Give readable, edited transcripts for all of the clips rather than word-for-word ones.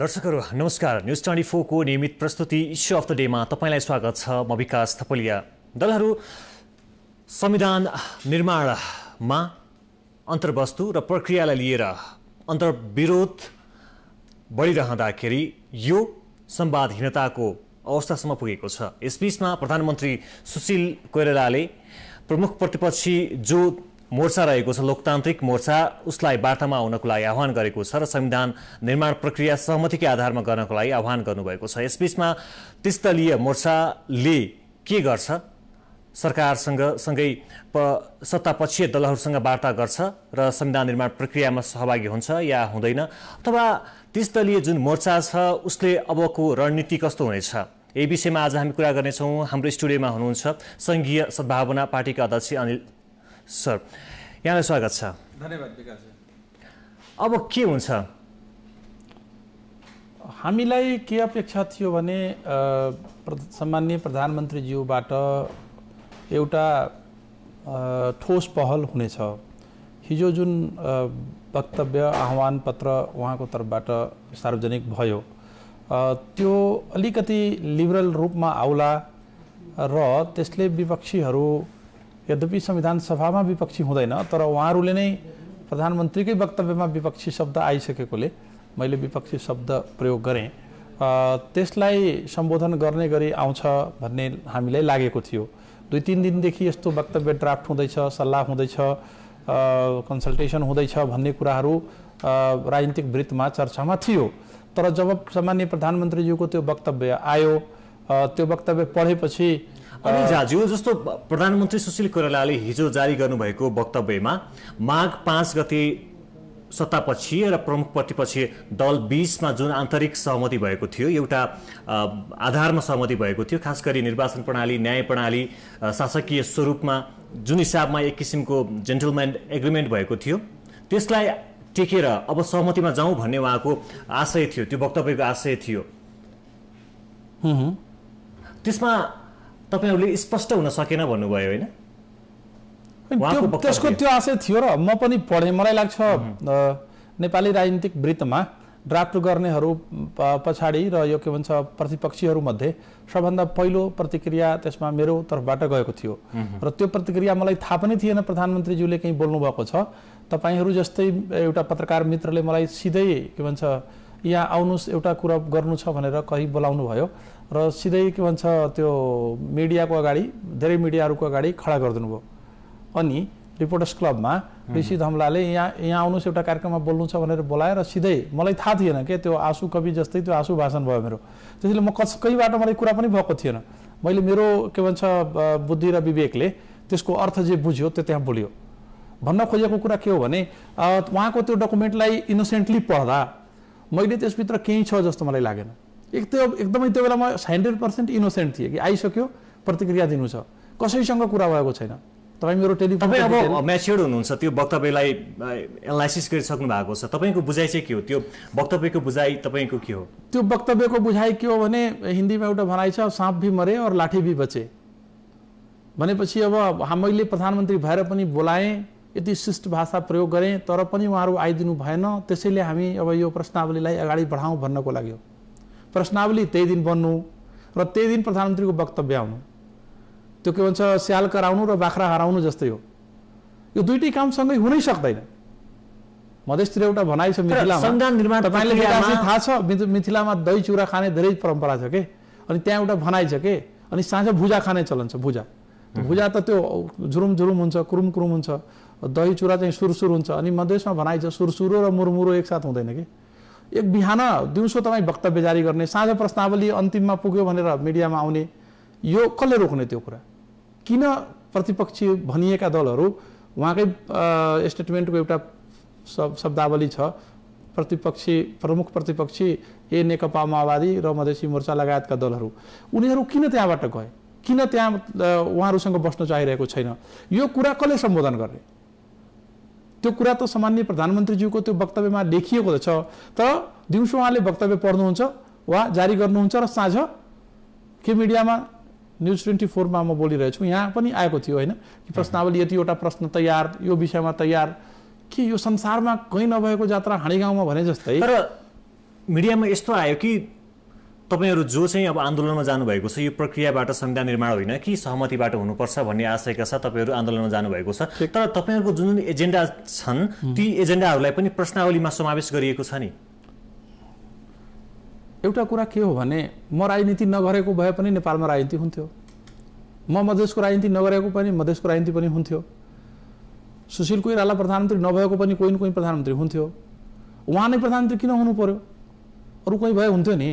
दर्शकहरू नमस्कार। न्यूज 24 को नियमित प्रस्तुति इश्यू अफ द डेमा तपाईलाई स्वागत छ। म विकास थपलिया। दलहरू संविधान निर्माणमा अन्तर्वस्तु र प्रक्रियालाई लिएर अन्तर्विरोध बढिरहँदाखेरि यो संवादहीनताको अवस्थासम्म पुगेको छ। यसबीचमा प्रधानमन्त्री सुशील कोइरालाले प्रमुख प्रतिपक्षी जो मोर्चा रहेको छ लोकतान्त्रिक मोर्चा उसलाई वार्तामा आउनको लागि आह्वान गरेको छ र संविधान निर्माण प्रक्रिया सहमतिकै आधारमा गर्नको लागि आह्वान गर्नुभएको छ। यसबीचमा त्रिदलीय मोर्चाले के गर्छ? सरकारसँग सँगै सत्तापक्षीय दलहरूसँग वार्ता गर्छ र संविधान निर्माण प्रक्रियामा सहभागी हुन्छ या हुँदैन, अथवा त्रिदलीय जुन मोर्चा छ उसले अबको रणनीति कस्तो हुनेछ? यही विषयमा आज हामी कुरा गर्नेछौँ। हाम्रो स्टुडियोमा हुनुहुन्छ संघीय सद्भावना पार्टीका अध्यक्ष अनिल सर, यहाँलाई स्वागत छ। धन्यवाद विकास। अब के हुन्छ? हामीलाई के अपेक्षा थियो भने सम्माननीय प्रधानमन्त्रीज्यूबाट एउटा ठोस पहल हुनेछ। हिजो जुन वक्तव्य आह्वान पत्र उहाँको तर्फबाट सार्वजनिक भयो त्यो अलिकति लिबरल रूपमा आउला र त्यसले विपक्षीहरू, यद्यपि संविधान सभामा विपक्षी हुँदैन तर उहाँहरूले नै प्रधानमन्त्रीकै वक्तव्यमा विपक्षी शब्द आइसकेकोले मैले विपक्षी शब्द प्रयोग गरेँ, त्यसलाई सम्बोधन गर्ने गरी आउँछ भन्ने हामीलाई लागेको थियो। 2-3 दिनदेखि यस्तो वक्तव्य ड्राफ्ट हुँदैछ, सल्लाह हुँदैछ, कन्सल्टेसन हुँदैछ भन्ने कुराहरू राजनीतिक वृत्तमा चर्चामा थियो। तर जब सामान्य प्रधानमन्त्रीज्यूको त्यो वक्तव्य आयो, त्यो वक्तव्य पढेपछि अनिल झाज्यू, जस्तो प्रधानमन्त्री सुशील कोइरालाले हिजो जारी गर्नुभएको वक्तव्यमा माघ 5 गते सत्तापक्षीय र प्रमुख प्रतिपक्षीय दल बीचमा जुन आन्तरिक सहमति भएको थियो, एउटा आधारमा सहमति भएको थियो, खास गरी निर्वाचन प्रणाली, न्याय प्रणाली शासकीय स्वरूपमा जुन हिसाबमा एक किसिमको जेन्टलम्यान एग्रिमेन्ट भएको थियो, त्यसलाई टेकेर अब सहमतिमा जाउँ भन्ने उहाँको आशय थियो, त्यो वक्तव्यको आशय थियो। त्यसमा तपाईहरुले स्पष्ट हुन सकेन भन्नुभयो हैन? त्यसको त्यो आशय थियो र म पनि पढेँ। मलाई लाग्छ नेपाली राजनीतिक वृत्तमा ड्राफ्ट गर्नेहरू पछाडि र यो के भन्छ प्रतिपक्षीहरू मध्ये सबभन्दा पहिलो प्रतिक्रिया त्यसमा मेरो तर्फबाट गएको थियो र त्यो प्रतिक्रिया मलाई थाहा पनि थिएन प्रधानमन्त्रीज्यूले कहीँ बोल्नु भएको छ। तपाईहरू जस्तै एउटा पत्रकार मित्रले मलाई सिधै के भन्छ यहाँ आउनुस् एउटा कुरा गर्नु छ भनेर कहीँ बोलाउनु भयो र सिधै के भन्छ त्यो मिडियाको अगाडि, धेरै मिडियाहरूको अगाडि खडा गरिदिनु भयो। अनि रिपोर्टर्स क्लबमा ऋषि धमलाले यहाँ आउनुस् एउटा कार्यक्रममा बोल्नु छ भनेर बोलाएर सिधै, मलाई थाहा थिएन के त्यो आँसु कवि जस्तै त्यो आँसु भाषण भयो मेरो। त्यसैले म कहीँबाट मलाई कुरा पनि भएको थिएन। मैले मेरो के भन्छ बुद्धि र विवेकले त्यसको अर्थ जे बुझ्यो त्यो त्यहाँ बोल्यो। भन्न खोजेको कुरा के हो भने उहाँको त्यो डकुमेन्टलाई इनोसेन्टली पढ्दा मैले त्यसभित्र केही छ जस्तो मलाई लागेन। एकदमै त्यो बेला म 100% इनोसेन्ट थिएँ कि आइसक्यो प्रतिक्रिया दिनु छ, कसैसँग कुरा भएको छैन। तपाईँ मेरो टेलिफोन अब म्याच्योर्ड हुनुहुन्छ, त्यो वक्तव्यलाई एनालाइसिस गरिसक्नु भएको छ। तपाईँको बुझाइ चाहिँ के हो? त्यो वक्तव्यको बुझाइ तपाईँको के हो? त्यो वक्तव्यको बुझाइ के हो भने हिन्दीमा एउटा भनाइ छ, साँप भी मरे और लाठी भी बचे भनेपछि अब मैले प्रधानमन्त्री भएर पनि बोलाएँ, यति शिष्ट भाषा प्रयोग गरेँ तर पनि उहाँहरू आइदिनु भएन। त्यसैले हामी अब यो प्रश्नावलीलाई अगाडि बढाउँ भन्नको लागि हो। प्रश्नावली त्यही दिन बन्नु र त्यही दिन प्रधानमन्त्रीको वक्तव्य आउनु, त्यो के भन्छ स्याल कराउनु र बाख्रा हराउनु जस्तै हो। यो दुईटै काम सँगै हुनै सक्दैन। मधेसतिर एउटा भनाइ छ मिथिलामा, तपाईँले थाहा छ मिथिलामा दही चुरा खाने धेरै परम्परा छ के, अनि त्यहाँ एउटा भनाइ छ के, अनि साँझ भुजा खाने चलन छ। भुजा त त्यो झुरुम झुरुम हुन्छ, कुरुम कुरुम हुन्छ, दही चुरा चाहिँ सुरसुर हुन्छ। अनि मधेसमा भनाइ छ सुरसुरो र मुरमुरो एकसाथ हुँदैन कि। एक बिहान दिउँसो तपाईँ वक्तव्य जारी गर्ने, साँझ प्रश्नावली अन्तिममा पुग्यो भनेर मिडियामा आउने, यो कसले रोक्ने? त्यो कुरा किन प्रतिपक्षी भनिएका दलहरू उहाँकै स्टेटमेन्टको एउटा शब्दावली छ, प्रमुख प्रतिपक्षी ए नेकपा माओवादी र मधेसी मोर्चा लगायतका दलहरू, उनीहरू किन त्यहाँबाट गए? किन त्यहाँ उहाँहरूसँग बस्न चाहिरहेको छैन? यो कुरा कसले सम्बोधन गर्ने? त्यो कुरा त सामान्य प्रधानमन्त्रीज्यूको त्यो वक्तव्यमा लेखिएको छ, तर दिउँसो उहाँले वक्तव्य पढ्नुहुन्छ वा जारी गर्नुहुन्छ र साँझ के मिडियामा न्यूज 24 मा म बोलिरहेछु, यहाँ पनि आएको थियो होइन कि प्रश्नावली यतिवटा प्रश्न तयार, यो विषयमा तयार, कि यो संसारमा कहीँ नभएको जात्रा हाँडी गाउँमा भने जस्तै। तर मिडियामा यस्तो आयो कि तपाईहरु जो चाहिँ अब आन्दोलनमा जानुभएको छ यो प्रक्रियाबाट संविधान निर्माण होइन कि सहमतिबाट हुनुपर्छ भन्ने आशयका साथ तपाईहरु आन्दोलनमा जानुभएको छ, तर तपाईहरुको जुन एजेन्डा छन् ती एजेन्डाहरूलाई पनि प्रश्नावलीमा समावेश गरिएको छ नि। एउटा कुरा के हो भने म राजनीति नगरेको भए पनि नेपालमा राजनीति हुन्थ्यो, म मधेसको राजनीति नगरेको पनि मधेसको राजनीति पनि हुन्थ्यो, सुशील कोइराला प्रधानमन्त्री नभएको पनि कोही न कोही प्रधानमन्त्री हुन्थ्यो। उहाँ नै प्रधानमन्त्री किन हुनु पर्यो? अरू कोही भए हुन्थ्यो नि।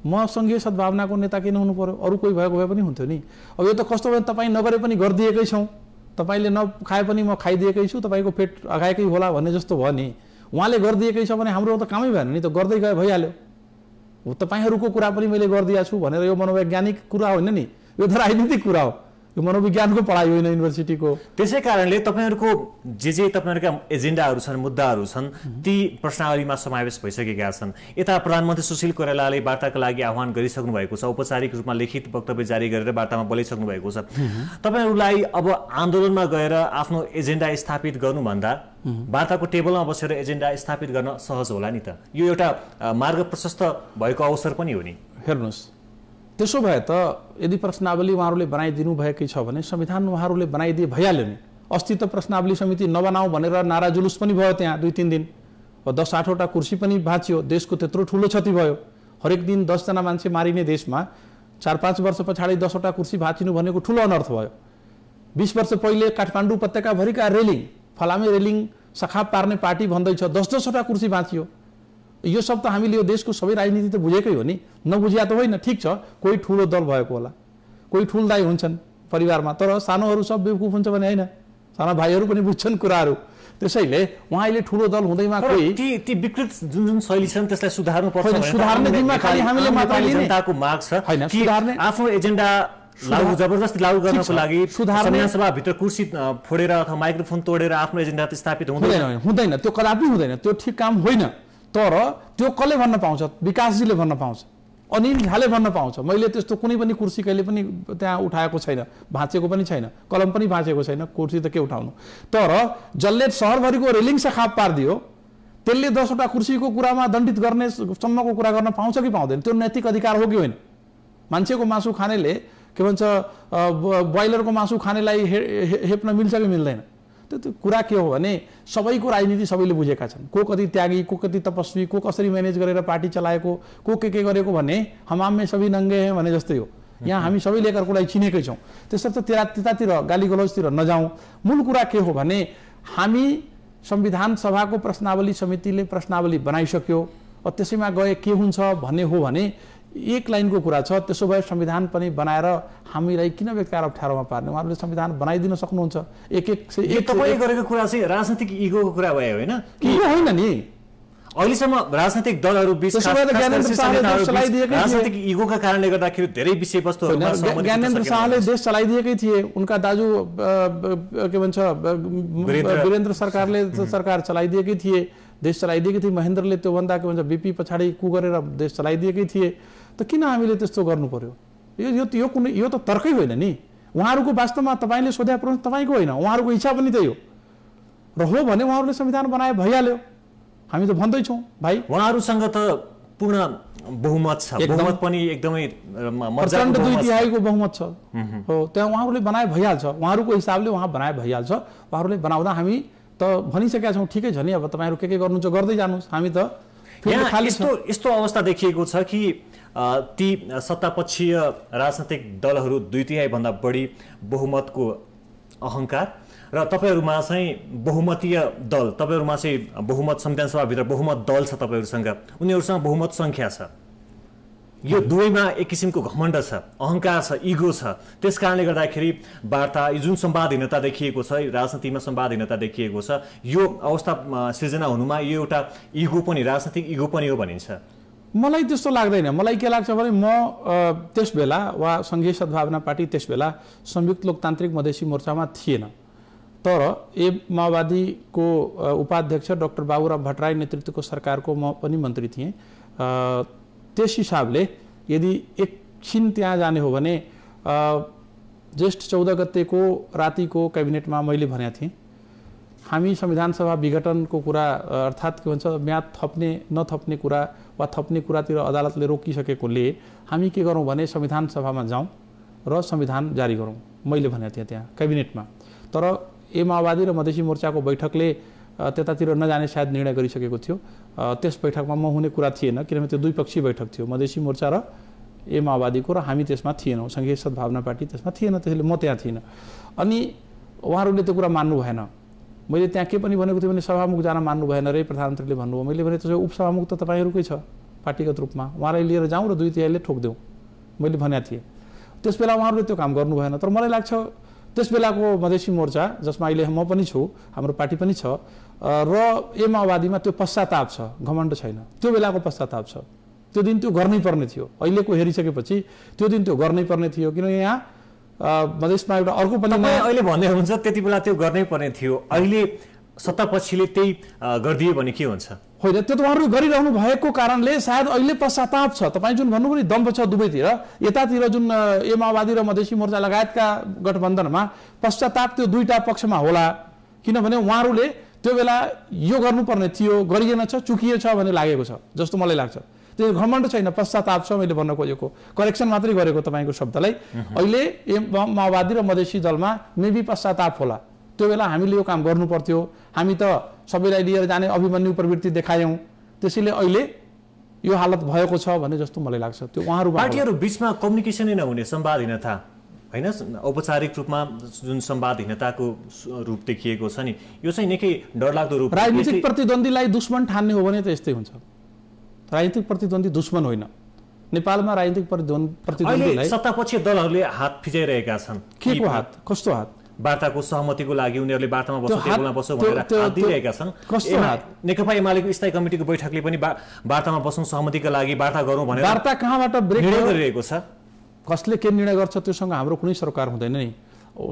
म सङ्घीय सद्भावनाको नेता किन हुनु पर्यो? अरू कोही भएको भए पनि हुन्थ्यो नि। अब यो त कस्तो भयो, तपाईँ नगरे पनि गरिदिएकै छौँ, तपाईँले नखाए पनि म खाइदिएकै छु, तपाईँको पेट अगाएकै होला भन्ने जस्तो भयो नि। उहाँले गरिदिएकै छ भने हाम्रो त कामै भएन नि, त गर्दै गए भइहाल्यो। तपाईँहरूको कुरा पनि मैले गरिदिएको छु भनेर यो मनोवैज्ञानिक कुरा होइन नि, यो त राजनीतिक कुरा हो, यो मनोविज्ञानको पढाइ होइन युनिभर्सिटीको। त्यसै कारणले तपाईँहरूको जे तपाईँहरूका एजेन्डाहरू छन्, मुद्दाहरू छन्, ती प्रश्नावलीमा समावेश भइसकेका छन्। यता प्रधानमन्त्री सुशील कोइरालाले वार्ताका लागि आह्वान गरिसक्नु भएको छ, औपचारिक रूपमा लिखित वक्तव्य जारी गरेर वार्तामा बोलिसक्नु भएको छ। तपाईँहरूलाई अब आन्दोलनमा गएर आफ्नो एजेन्डा स्थापित गर्नुभन्दा वार्ताको टेबलमा बसेर एजेन्डा स्थापित गर्न सहज होला नि त। यो एउटा मार्ग प्रशस्त भएको अवसर पनि हो नि। हेर्नुहोस्, त्यसो भए त यदि प्रश्नावली उहाँहरूले बनाइदिनु भएकै छ भने संविधान उहाँहरूले बनाइदिए भइहाल्यो नि। अस्ति त प्रश्नावली समिति नबनाऊ भनेर नारा जुलुस पनि भयो त्यहाँ 2-3 दिन, 10-8वटा कुर्सी पनि भाँचियो, देशको त्यत्रो ठुलो क्षति भयो। हरेक दिन 10 जना मान्छे मारिने देशमा 4-5 वर्ष पछाडि 10वटा कुर्सी भाँचिनु भनेको ठुलो अनर्थ भयो। 20 वर्ष पहिले काठमाडौँ उपत्यकाभरिका रेलिङ, फलामे रेलिङ सखाप पार्ने पार्टी भन्दैछ, 10-10वटा कुर्सी भाँचियो। यो सब त हामीले यो देशको सबै राजनीति त बुझेकै हो नि, नबुझिया त होइन। ठिक छ, कोही ठुलो दल भएको होला, कोही ठुलदाई हुन्छन् परिवारमा, तर सानोहरू सब बेवकुफ हुन्छ भने होइन, साना भाइहरू पनि बुझ्छन् कुराहरू। त्यसैले उहाँले ठुलो दल हुँदैमा कोही ती विकृत जुन शैली छन् त्यसलाई सुधार्नु पर्छ। सुधार्ने दिनमा खालि हामीले मात्र जनताको माग छ कि आफ्नो एजेन्डा जबरजस्ती लागू गर्नको लागि संविधान सभाभित्र कुर्सी फोडेर अथवा माइक्रोफोन तोडेर आफ्नो एजेन्डा स्थापित हुँदैन। त्यो कदापि हुँदैन, त्यो ठिक काम होइन। तर त्यो कसले भन्न पाउँछ? विकासजीले भन्न पाउँछ, अनिल झाले भन्न पाउँछ। मैले त्यस्तो कुनै पनि कुर्सी कहिले पनि त्यहाँ उठाएको छैन, भाँचेको पनि छैन, कलम पनि भाँचेको छैन, कुर्सी त के उठाउनु। तर जसले सहरभरिको रेलिङ सखाप पारिदियो त्यसले 10वटा कुर्सीको कुरामा दण्डित गर्ने सम्मको कुरा गर्न पाउँछ कि पाउँदैन? त्यो नैतिक अधिकार हो कि होइन? मान्छेको मासु खानेले के भन्छ ब्रोइलरको मासु खानेलाई हेप्न मिल्छ कि मिल्दैन? त्यो कुरा के हो भने सबैको राजनीति सबैले बुझेका छन्। को कति त्यागी, को कति तपस्वी, को कसरी म्यानेज गरेर पार्टी चलाएको, को के गरेको भन्ने हमाममे सबै नङ्गे हैं भने जस्तै हो। यहाँ हामी सबैले एकअर्कोलाई चिनेकै छौँ। त्यसर्थ त्यतातिर गाली गलौजतिर नजाउँ। मूल कुरा के हो भने हामी संविधान सभाको प्रश्नावली समितिले प्रश्नावली बनाइसक्यो, त्यसैमा गए के हुन्छ भन्ने हो भने एक लाइनको कुरा छ। त्यसो भए संविधान पनि बनाएर हामीलाई किन बेकार अप्ठ्यारोमा पार्ने? उहाँहरूले संविधान बनाइदिन सक्नुहुन्छ। एक तपाईँ गरेको कुरा चाहिँ राजनीतिक इगोको कुरा भयो होइन? इगो होइन नि, अहिलेसम्म राजनीतिक दलहरू बीच राजनीतिक इगोका कारणले गर्दाखेरि धेरै विषयवस्तुहरूमा ज्ञानेन्द्र शाहले देश चलाइदिएकै थिए। उनका दाजु के भन्छ वीरेन्द्र सरकारले सरकार चलाइदिएकै थिए, देश चलाइदिएकै थिए। महेन्द्रले त्योभन्दा के भन्छ बीपी पछाडि कु गरेर देश चलाइदिएकै थिए। त किन हामीले त्यस्तो गर्नु पर्यो? यो त तर्कै होइन नि। उहाँहरूको वास्तवमा तपाईँले सोधेको प्रश्न तपाईँको होइन, उहाँहरूको इच्छा पनि त्यही हो। र हो भने उहाँहरूले संविधान बनाए भइहाल्यो। हामी त भन्दैछौँ भाइ, उहाँहरूसँग त पूर्ण बहुमत छ, बहुमत पनि एकदमै प्रचण्ड 2/3 बहुमत छ। हो, त्यहाँ उहाँहरूले बनाए भइहाल्छ, उहाँहरूको हिसाबले उहाँ बनाए भइहाल्छ। उहाँहरूले बनाउँदा हामी त भनिसकेका छौँ ठिकै छ नि, अब तपाईँहरू के गर्नुहुन्छ गर्दै जानुहोस्। हामी त यस्तो अवस्था देखिएको छ कि ती सत्तापक्षीय राजनैतिक दलहरू 2/3 भन्दा बढी बहुमतको अहङ्कार र तपाईँहरूमा चाहिँ बहुमतीय दल, तपाईँहरूमा चाहिँ बहुमत संविधान सभाभित्र बहुमत दल छ तपाईँहरूसँग, उनीहरूसँग बहुमत सङ्ख्या छ। यो दुवैमा एक किसिमको घमण्ड छ, अहङ्कार छ, इगो छ। त्यस कारणले गर्दाखेरि वार्ता जुन संवादहीनता देखिएको छ, राजनीतिमा संवादहीनता देखिएको छ, यो अवस्था सिर्जना हुनुमा यो एउटा इगो पनि, राजनीतिक इगो पनि हो भनिन्छ। मलाई त्यस्तो लाग्दैन। मलाई के लाग्छ भने म त्यस बेला वा सङ्घीय सद्भावना पार्टी त्यस बेला संयुक्त लोकतान्त्रिक मधेसी मोर्चामा थिएन। तर माओवादीको उपाध्यक्ष डाक्टर बाबुराम भट्टराई नेतृत्वको सरकारको म पनि मन्त्री थिएँ। त्यस हिसाबले यदि एकछिन त्यहाँ जाने हो भने ज्येष्ठ 14 गतेको रातिको क्याबिनेटमा मैले भनेको थिएँ हामी संविधान सभा विघटनको कुरा अर्थात् के भन्छ म्याद थप्ने नथप्ने कुरा वा थप्ने कुरातिर अदालतले रोकिसकेकोले हामी के गरौँ भने संविधान सभामा जाउँ र संविधान जारी गरौँ। मैले भनेको थिएँ त्यहाँ क्याबिनेटमा, तर माओवादी र मधेसी मोर्चाको बैठकले त्यतातिर नजाने सायद निर्णय गरिसकेको थियो। त्यस बैठकमा म हुने कुरा थिएन, किनभने त्यो द्विपक्षीय बैठक थियो, मधेसी मोर्चा र माओवादीको, र हामी त्यसमा थिएनौँ, सङ्घीय सद्भावना पार्टी त्यसमा थिएन, त्यसैले म त्यहाँ थिइनँ। अनि उहाँहरूले त्यो कुरा मान्नु भएन। मैले त्यहाँ के पनि भनेको थिएँ भने सभामुख जान मान्नु भएन रे, प्रधानमन्त्रीले भन्नुभयो। मैले भने त्यसो उपसभामुख त तपाईँहरूकै छ पार्टीगत रूपमा, उहाँलाई लिएर जाउँ र 2/3 ठोकिदेऊ, मैले भनेको थिएँ। त्यस बेला उहाँहरूले त्यो काम गर्नु भएन। तर मलाई लाग्छ त्यस बेलाको मधेसी मोर्चा, जसमा अहिले म पनि छु, हाम्रो पार्टी पनि छ, र माओवादीमा त्यो पश्चाताप छ, घमण्ड छैन। त्यो बेलाको पश्चाताप छ, त्यो दिन त्यो गर्नै पर्ने थियो। अहिलेको हेरिसकेपछि त्यो दिन त्यो गर्नै पर्ने थियो, किनकि यहाँ मधेसमा एउटा अर्को पनि अहिले भन्दै हुनुहुन्छ त्यति बेला त्यो गर्नै पर्ने थियो, अहिले सत्तापक्षीले त्यही गरिदियो भने के हुन्छ? होइन, त्यो त उहाँहरू गरिरहनु भएको कारणले सायद अहिले पश्चाताप छ। तपाईँ जुन भन्नुभयो नि दम्भ छ दुवैतिर, यतातिर जुन माओवादी र मधेसी मोर्चा लगायतका गठबन्धनमा पश्चाताप त्यो दुईटा पक्षमा होला, किनभने उहाँहरूले त्यो बेला यो गर्नुपर्ने थियो, गरिएन छ, चुकिएछ भन्ने लागेको छ जस्तो मलाई लाग्छ। त्यो घमण्ड छैन, पश्चाताप छ। मैले भन्न खोजेको करेक्सन मात्रै गरेको तपाईँको शब्दलाई। अहिले माओवादी र मधेसी दलमा मेबी पश्चाताप होला, त्यो बेला हामीले यो काम गर्नु पर्थ्यो, हामी त सबैलाई लिएर जाने अभिमन्यु प्रवृत्ति देखायौँ, त्यसैले अहिले यो हालत भएको छ भन्ने जस्तो मलाई लाग्छ। त्यो उहाँहरू पार्टीहरू बिचमा कम्युनिकेसनै नहुने, संवादहीनता होइन, औपचारिक रूपमा जुन संवादहीनताको रूप देखिएको छ नि, यो चाहिँ निकै डरलाग्दो रूप। राजनीतिक प्रतिद्वन्दीलाई दुश्मन ठान्ने हो भने त यस्तै हुन्छ। राजनीतिक प्रतिद्वन्दी दुश्मन होइन। नेपालमा राजनीतिक प्रतिद्वन्दीलाई सत्तापक्षीय दलहरूले हात फिजाइरहेका छन्। के को हात? कस्तो हात? वार्ताको सहमतिको लागि उनीहरूले वार्तामा बस्छ, टेबलमा बस्छ भनेर हात दिइरहेका छन्। कस्तो हात? नेकपा एमालेको स्थायी कमिटीको बैठकले पनि वार्तामा बस्नु, सहमतिका लागि वार्ता गरौँ भनेर वार्ता कहाँबाट ब्रेक गरिरहेको छ। कसले के निर्णय गर्छ त्योसँग हाम्रो कुनै सरोकार हुँदैन नि।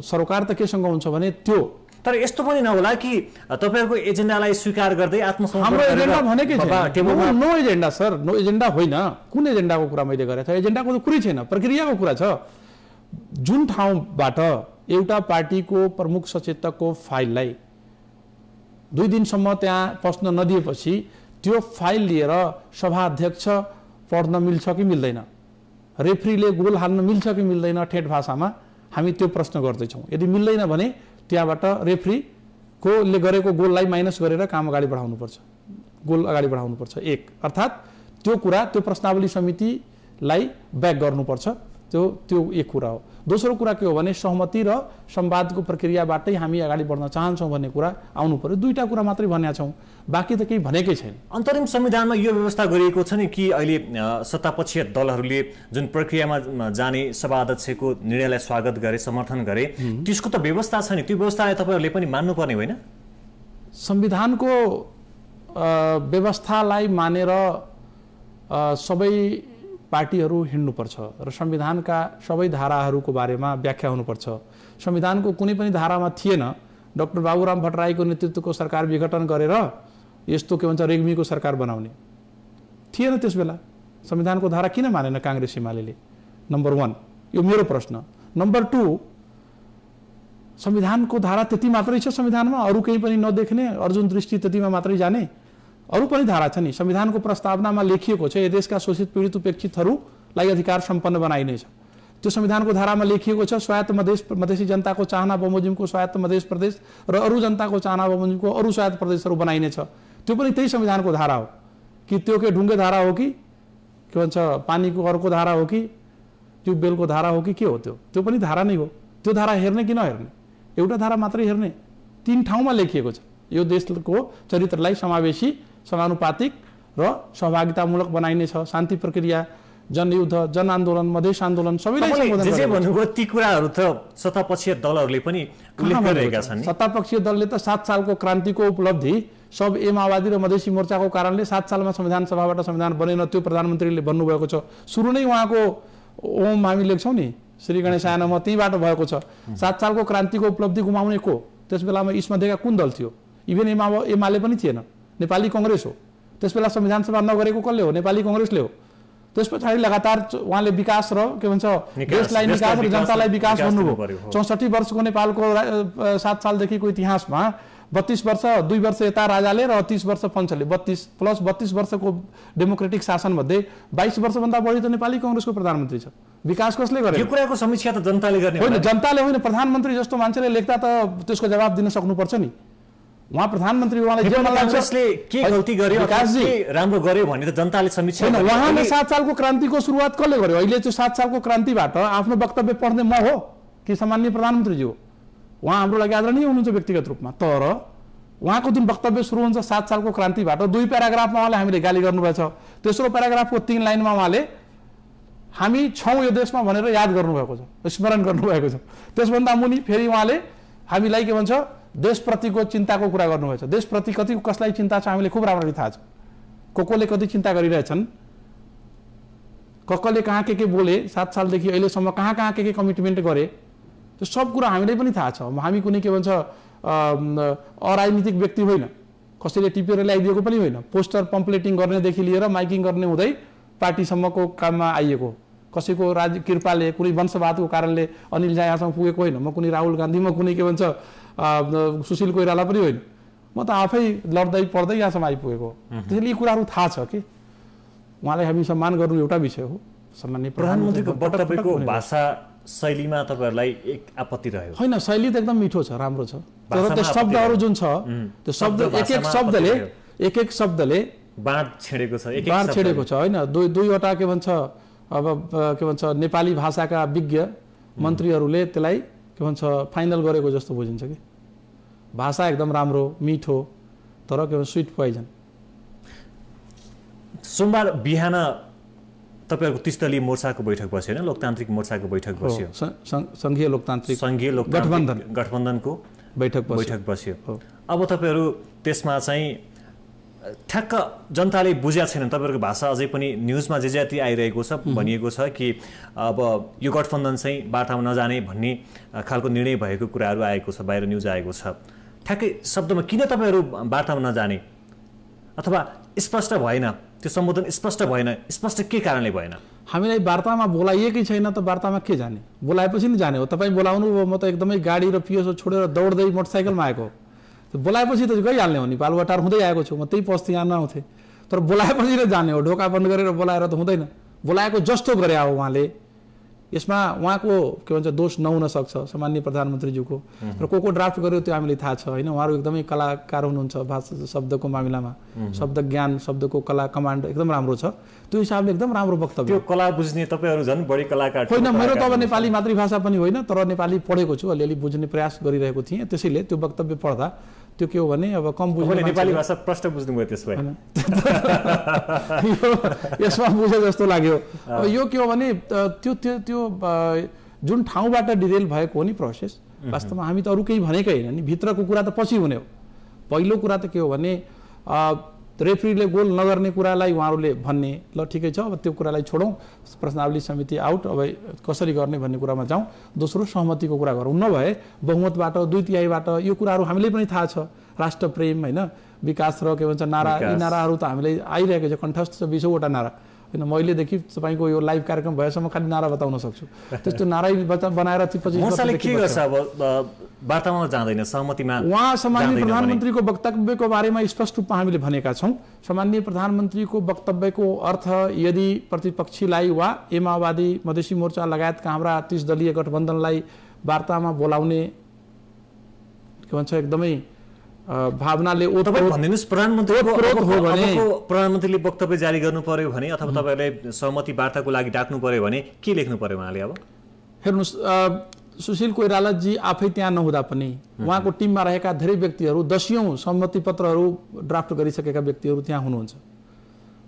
सरोकार त केसँग हुन्छ भने त्यो, तर यस्तो पनि नहोला कि तपाईहरुको एजेन्डालाई स्वीकार गर्दै आत्मसमर्पण हाम्रो एजेन्डा भनेकै छैन। No agenda sir, no agenda होइन। कुन एजेन्डाको कुरा मैले गरेको थिएँ? एजेन्डाको त कुरै छैन, प्रक्रियाको कुरा छ। जुन ठाउँबाट एउटा पार्टीको प्रमुख सचेतकको फाइललाई 2 दिनसम्म त्यहाँ पस्न नदिएपछि त्यो फाइल लिएर सभाध्यक्ष पढ्न मिल्छ कि मिल्दैन, रेफ्रीले गोल हाल्न मिल्छ कि मिल्दैन, ठेट भाषामा हामी त्यो प्रश्न गर्दैछौँ। यदि मिल्दैन भने त्यहाँबाट रेफ्रीले गरेको गोललाई माइनस गरेर काम अगाडि बढाउनुपर्छ, गोल अगाडि बढाउनुपर्छ। एक अर्थात् त्यो कुरा, त्यो प्रश्नावली समितिलाई ब्याक गर्नुपर्छ। त्यो एक कुरा हो। दोस्रो कुरा के हो भने सहमति र संवादको प्रक्रियाबाटै हामी अगाडि बढ्न चाहन्छौँ भन्ने कुरा आउनु पर्यो। दुईटा कुरा मात्रै भनेका छौँ, बाँकी त केही भनेकै छैन। अन्तरिम संविधानमा यो व्यवस्था गरिएको छ नि कि अहिले सत्तापक्षीय दलहरूले जुन प्रक्रियामा जाने सभा अध्यक्षको निर्णयलाई स्वागत गरे, समर्थन गरे, त्यसको त व्यवस्था छ नि, त्यो व्यवस्थालाई तपाईँहरूले पनि मान्नुपर्ने होइन? संविधानको व्यवस्थालाई मानेर सबै पार्टीहरू हिँड्नुपर्छ र संविधानका सबै धाराहरूको बारेमा व्याख्या हुनुपर्छ। संविधानको कुनै पनि धारामा थिएन डाक्टर बाबुराम भट्टराईको नेतृत्वको सरकार विघटन गरेर यस्तो के भन्छ रेग्मीको सरकार बनाउने, थिएन त्यस बेला। संविधानको धारा किन मानेन काङ्ग्रेस एमालेले? नम्बर 1 यो मेरो प्रश्न। नम्बर 2 संविधानको धारा त्यति मात्रै छ संविधानमा, अरू केही पनि नदेख्ने, अर्जुन दृष्टि त्यतिमा मात्रै जाने? अरू पनि धारा छ नि। संविधानको प्रस्तावनामा लेखिएको छ देशका शोषित पीडित उपेक्षितहरूलाई अधिकार सम्पन्न बनाइनेछ। त्यो संविधानको धारामा लेखिएको छ स्वायत्त मधेसी जनताको चाहना बमोजिमको स्वायत्त मधेस प्रदेश र अरू जनताको चाहना बमोजिमको अरू स्वायत्त प्रदेशहरू बनाइनेछ। त्यो पनि त्यही संविधानको धारा हो कि त्यो के ढुङ्गे धारा हो कि के भन्छ पानीको अर्को धारा हो कि ट्युबवेलको धारा हो कि के हो? त्यो पनि धारा नै हो। त्यो धारा हेर्ने कि नहेर्ने? एउटा धारा मात्रै हेर्ने? 3 ठाउँमा लेखिएको छ यो देशको चरित्रलाई समावेशी, समानुपातिक र सहभागितामूलक बनाइनेछ। शान्ति प्रक्रिया, जनयुद्ध, जनआन्दोलन, मधेस आन्दोलन सबैलाई सम्बोधन जे भन्नुभयो ती कुराहरू त सत्तापक्षीय दलहरूले पनि उल्लेख गरिरहेका छन्। सत्तापक्षीय दलले त 7 सालको क्रान्तिको उपलब्धि सब माओवादी र मधेसी मोर्चाको कारणले 7 सालमा संविधान सभाबाट संविधान बनेन, त्यो प्रधानमन्त्रीले भन्नुभएको छ। सुरु नै उहाँको ओम हामी लेख्छौँ नि श्री गणेशाय नमः, त्यहीबाट भएको छ। 7 सालको क्रान्तिको उपलब्धि गुमाउने को? त्यस बेलामा यसमध्येका कुन दल थियो? इभन एमाले पनि थिएन, नेपाली कङ्ग्रेस हो। त्यस बेला संविधान सभा नगरेको कसले हो? नेपाली कङ्ग्रेसले हो। त्यस पछाडि लगातार उहाँले विकास र के भन्छ देशलाई निकास र जनतालाई विकास भन्नुभयो। 64 वर्षको नेपालको 7 सालदेखिको इतिहासमा 32 वर्ष 2 वर्ष यता राजाले र 30 वर्ष पञ्चले 32 प्लस 32 वर्षको डेमोक्रेटिक शासन मध्ये 22 वर्षभन्दा बढी त नेपाली कांग्रेसको प्रधानमन्त्री छ। विकास कसले गर्यो? यो कुराको समीक्षा त जनताले गर्ने होइन, जनताले होइन, प्रधानमन्त्री जस्तो मान्छेले लेख्दा त त्यसको जवाब दिन सक्नुपर्छ नि। उहाँ प्रधानमन्त्री, उहाँले जे मन लाग्छ के गल्ती गर्यो विकासजी के राम्रो गर्यो भने त जनताले समीक्षा होइन। उहाँले 7 सालको क्रान्तिको सुरुवात कसले गर्यो? अहिले त्यो 7 सालको क्रान्तिबाट आफ्नो वक्तव्य पढ्ने म हो कि सामान्य प्रधानमन्त्रीजी हो? उहाँ हाम्रो लागि आदरणीय हुनुहुन्छ व्यक्तिगत रूपमा, तर उहाँको जुन वक्तव्य सुरु हुन्छ 7 सालको क्रान्तिबाट 2 प्याराग्राफमा उहाँले हामीले गाली गर्नुभएछ। तेस्रो प्याराग्राफको 3 लाइनमा उहाँले हामी छौँ यो देशमा भनेर याद गर्नुभएको छ, स्मरण गर्नुभएको छ। त्यसभन्दा मुनि फेरि उहाँले हामीलाई के भन्छ, देशप्रतिको चिन्ताको कुरा गर्नुभएछ। देशप्रति कति कसलाई चिन्ता छ हामीले खुब राम्ररी थाहा छ। कोले कति चिन्ता गरिरहेछन्, कसले कहाँ के बोले, 7 सालदेखि अहिलेसम्म कहाँ के कमिटमेन्ट गरे, त्यो सब कुरा हामीलाई पनि थाहा छ। हामी कुनै के भन्छ अराजनीतिक व्यक्ति होइन, कसैले टिपेर ल्याइदिएको पनि होइन। पोस्टर पम्पलेटिङ गर्नेदेखि लिएर माइकिङ गर्ने हुँदै पार्टीसम्मको काममा आइएको, कसैको कृपाले कुनै वंशवादको कारणले अनिल झा यहाँसम्म पुगेको होइन। म कुनै राहुल गान्धी, म कुनै के भन्छ सुशील कोइराला पनि होइन, म त आफै लड्दै पढ्दै यहाँसम्म आइपुगेको। त्यसैले यी कुराहरू थाहा छ कि उहाँलाई हामी सम्मान गर्नु एउटा विषय हो। सामान्य प्रधानमन्त्रीको वक्तव्यको भाषा शैलीमा तपाईहरुलाई एक आपत्ति रह्यो? होइन, शैली त एकदम मिठो छ, राम्रो छ, तर त्यो शब्दहरू जुन छ त्यो शब्द एक एक शब्दले बाँड छेडेको छ, बाँड छेडेको छ। होइन, दुईवटा के भन्छ अब के भन्छ नेपाली भाषाका विज्ञ मन्त्रीहरूले त्यसलाई के भन्छ फाइनल गरेको जस्तो बुझिन्छ कि भाषा एकदम राम्रो मिठो, तर के भन्छ स्विट पोइजन। सोमबार बिहान तपाईहरुको 30 दलीय मोर्चाको बैठक बस्यो हैन? लोकतान्त्रिक मोर्चाको बैठक बस्यो, संघीय लोकतान्त्रिक गठबन्धनको बैठक बस्यो। अब तपाईहरु त्यसमा चाहिँ ठ्याक्क जनताले बुझ्या छैनन्, तपाईहरुको भाषा अझै पनि न्यूजमा जे जति आइरहेको छ भनिएको छ कि अब यो गठबन्धन चाहिँ बाटामा नजाने भन्ने खालको निर्णय भएको कुराहरू आएको छ, बाहिर न्यूज आएको छ। ठ्याक्कै शब्दमा किन तपाईहरु बाटामा नजाने, अथवा स्पष्ट भएन, त्यो सम्बोधन स्पष्ट भएन, स्पष्ट के कारणले भएन? हामीलाई वार्तामा बोलाइएकै छैन त वार्तामा के जाने? बोलाएपछि नि जाने हो। तपाईँ बोलाउनु भयो, म त एकदमै गाडी र पिएसओ छोडेर दौड्दै मोटरसाइकलमा आएको, बोलाएपछि त गइहाल्ने हो नि। बालुवाटार हुँदै आएको छु म, त्यही पस्थी यहाँ नआउँथेँ, तर बोलाएपछि नै जाने हो। ढोका बन्द गरेर बोलाएर त हुँदैन। बोलाएको जस्तो गरे हो उहाँले। यसमा उहाँको के भन्छ दोष नहुन सक्छ सामान्य प्रधानमन्त्रीज्यूको, र को ड्राफ्ट गर्यो त्यो हामीलाई थाहा छ होइन। उहाँहरू एकदमै कलाकार हुनुहुन्छ भाषा शब्दको मामिलामा, शब्द ज्ञान, शब्दको कला कमान्ड एकदम राम्रो छ। त्यो हिसाबले एकदम राम्रो वक्तव्य। त्यो कला बुझ्ने तपाईहरु झन् बढी कलाकार होइन। मेरो त अब नेपाली मातृभाषा पनि होइन, तर नेपाली पढेको छु, अलिअलि बुझ्ने प्रयास गरिरहेको थिएँ। त्यसैले त्यो वक्तव्य पढ्दा त्यो के हो भने अब कम बुझ्ने नेपाली भाषा प्रष्ट बुझ्नुभयो त्यसमा यसमा बुझे जस्तो लाग्यो। अब यो के हो भने त्यो त्यो त्यो जुन ठाउँबाट डिरेल भएको हो नि प्रोसेस, वास्तवमा हामी त अरू केही भनेकै होइन नि। भित्रको कुरा त पछि हुने हो। पहिलो कुरा त के हो भने रेफ्रीले गोल नगर्ने कुरालाई उहाँहरूले भन्ने, ल ठिकै छ, अब त्यो कुरालाई छोडौँ, प्रश्नावली समिति आउट, अब कसरी गर्ने भन्ने कुरामा जाउँ। दोस्रो सहमतिको कुरा गरौँ, नभए बहुमतबाट 2/3बाट यो कुराहरू हामीलाई पनि थाहा छ। राष्ट्रप्रेम होइन, विकास र के भन्छ नारा, यी नाराहरू त हामीलाई आइरहेको छ, कण्ठस्थ छ 20वटा नारा होइन। महिलेदेखि तपाईँको यो लाइभ कार्यक्रम भएसम्म खालि नारा बताउन सक्छु। त्यस्तो नारै बनाएर के गर्छ अब वार्तामा जाँदैन, सहमतिमा उहाँ सामान्य प्रधानमन्त्रीको वक्तव्यको बारेमा स्पष्ट रूपमा हामीले भनेका छौँ। सामान्य प्रधानमन्त्रीको वक्तव्यको अर्थ यदि प्रतिपक्षीलाई वा माओवादी मधेसी मोर्चा लगायतका हाम्रा 30 दलीय गठबन्धनलाई वार्तामा बोलाउने के भन्छ एकदमै भावनाले भनिदिनुहोस्, प्रधानमन्त्रीले वक्तव्य जारी गर्नु पर्यो भने अथवा तपाईँहरूले सहमति वार्ताको लागि डाक्नु पर्यो भने के लेख्नु पर्यो उहाँले? अब हेर्नुहोस्, सुशील कोइरालाजी आफै त्यहाँ नहुँदा पनि उहाँको टिममा रहेका धेरै व्यक्तिहरू, दशौं सहमति पत्रहरू ड्राफ्ट गरिसकेका व्यक्तिहरू त्यहाँ हुनुहुन्छ।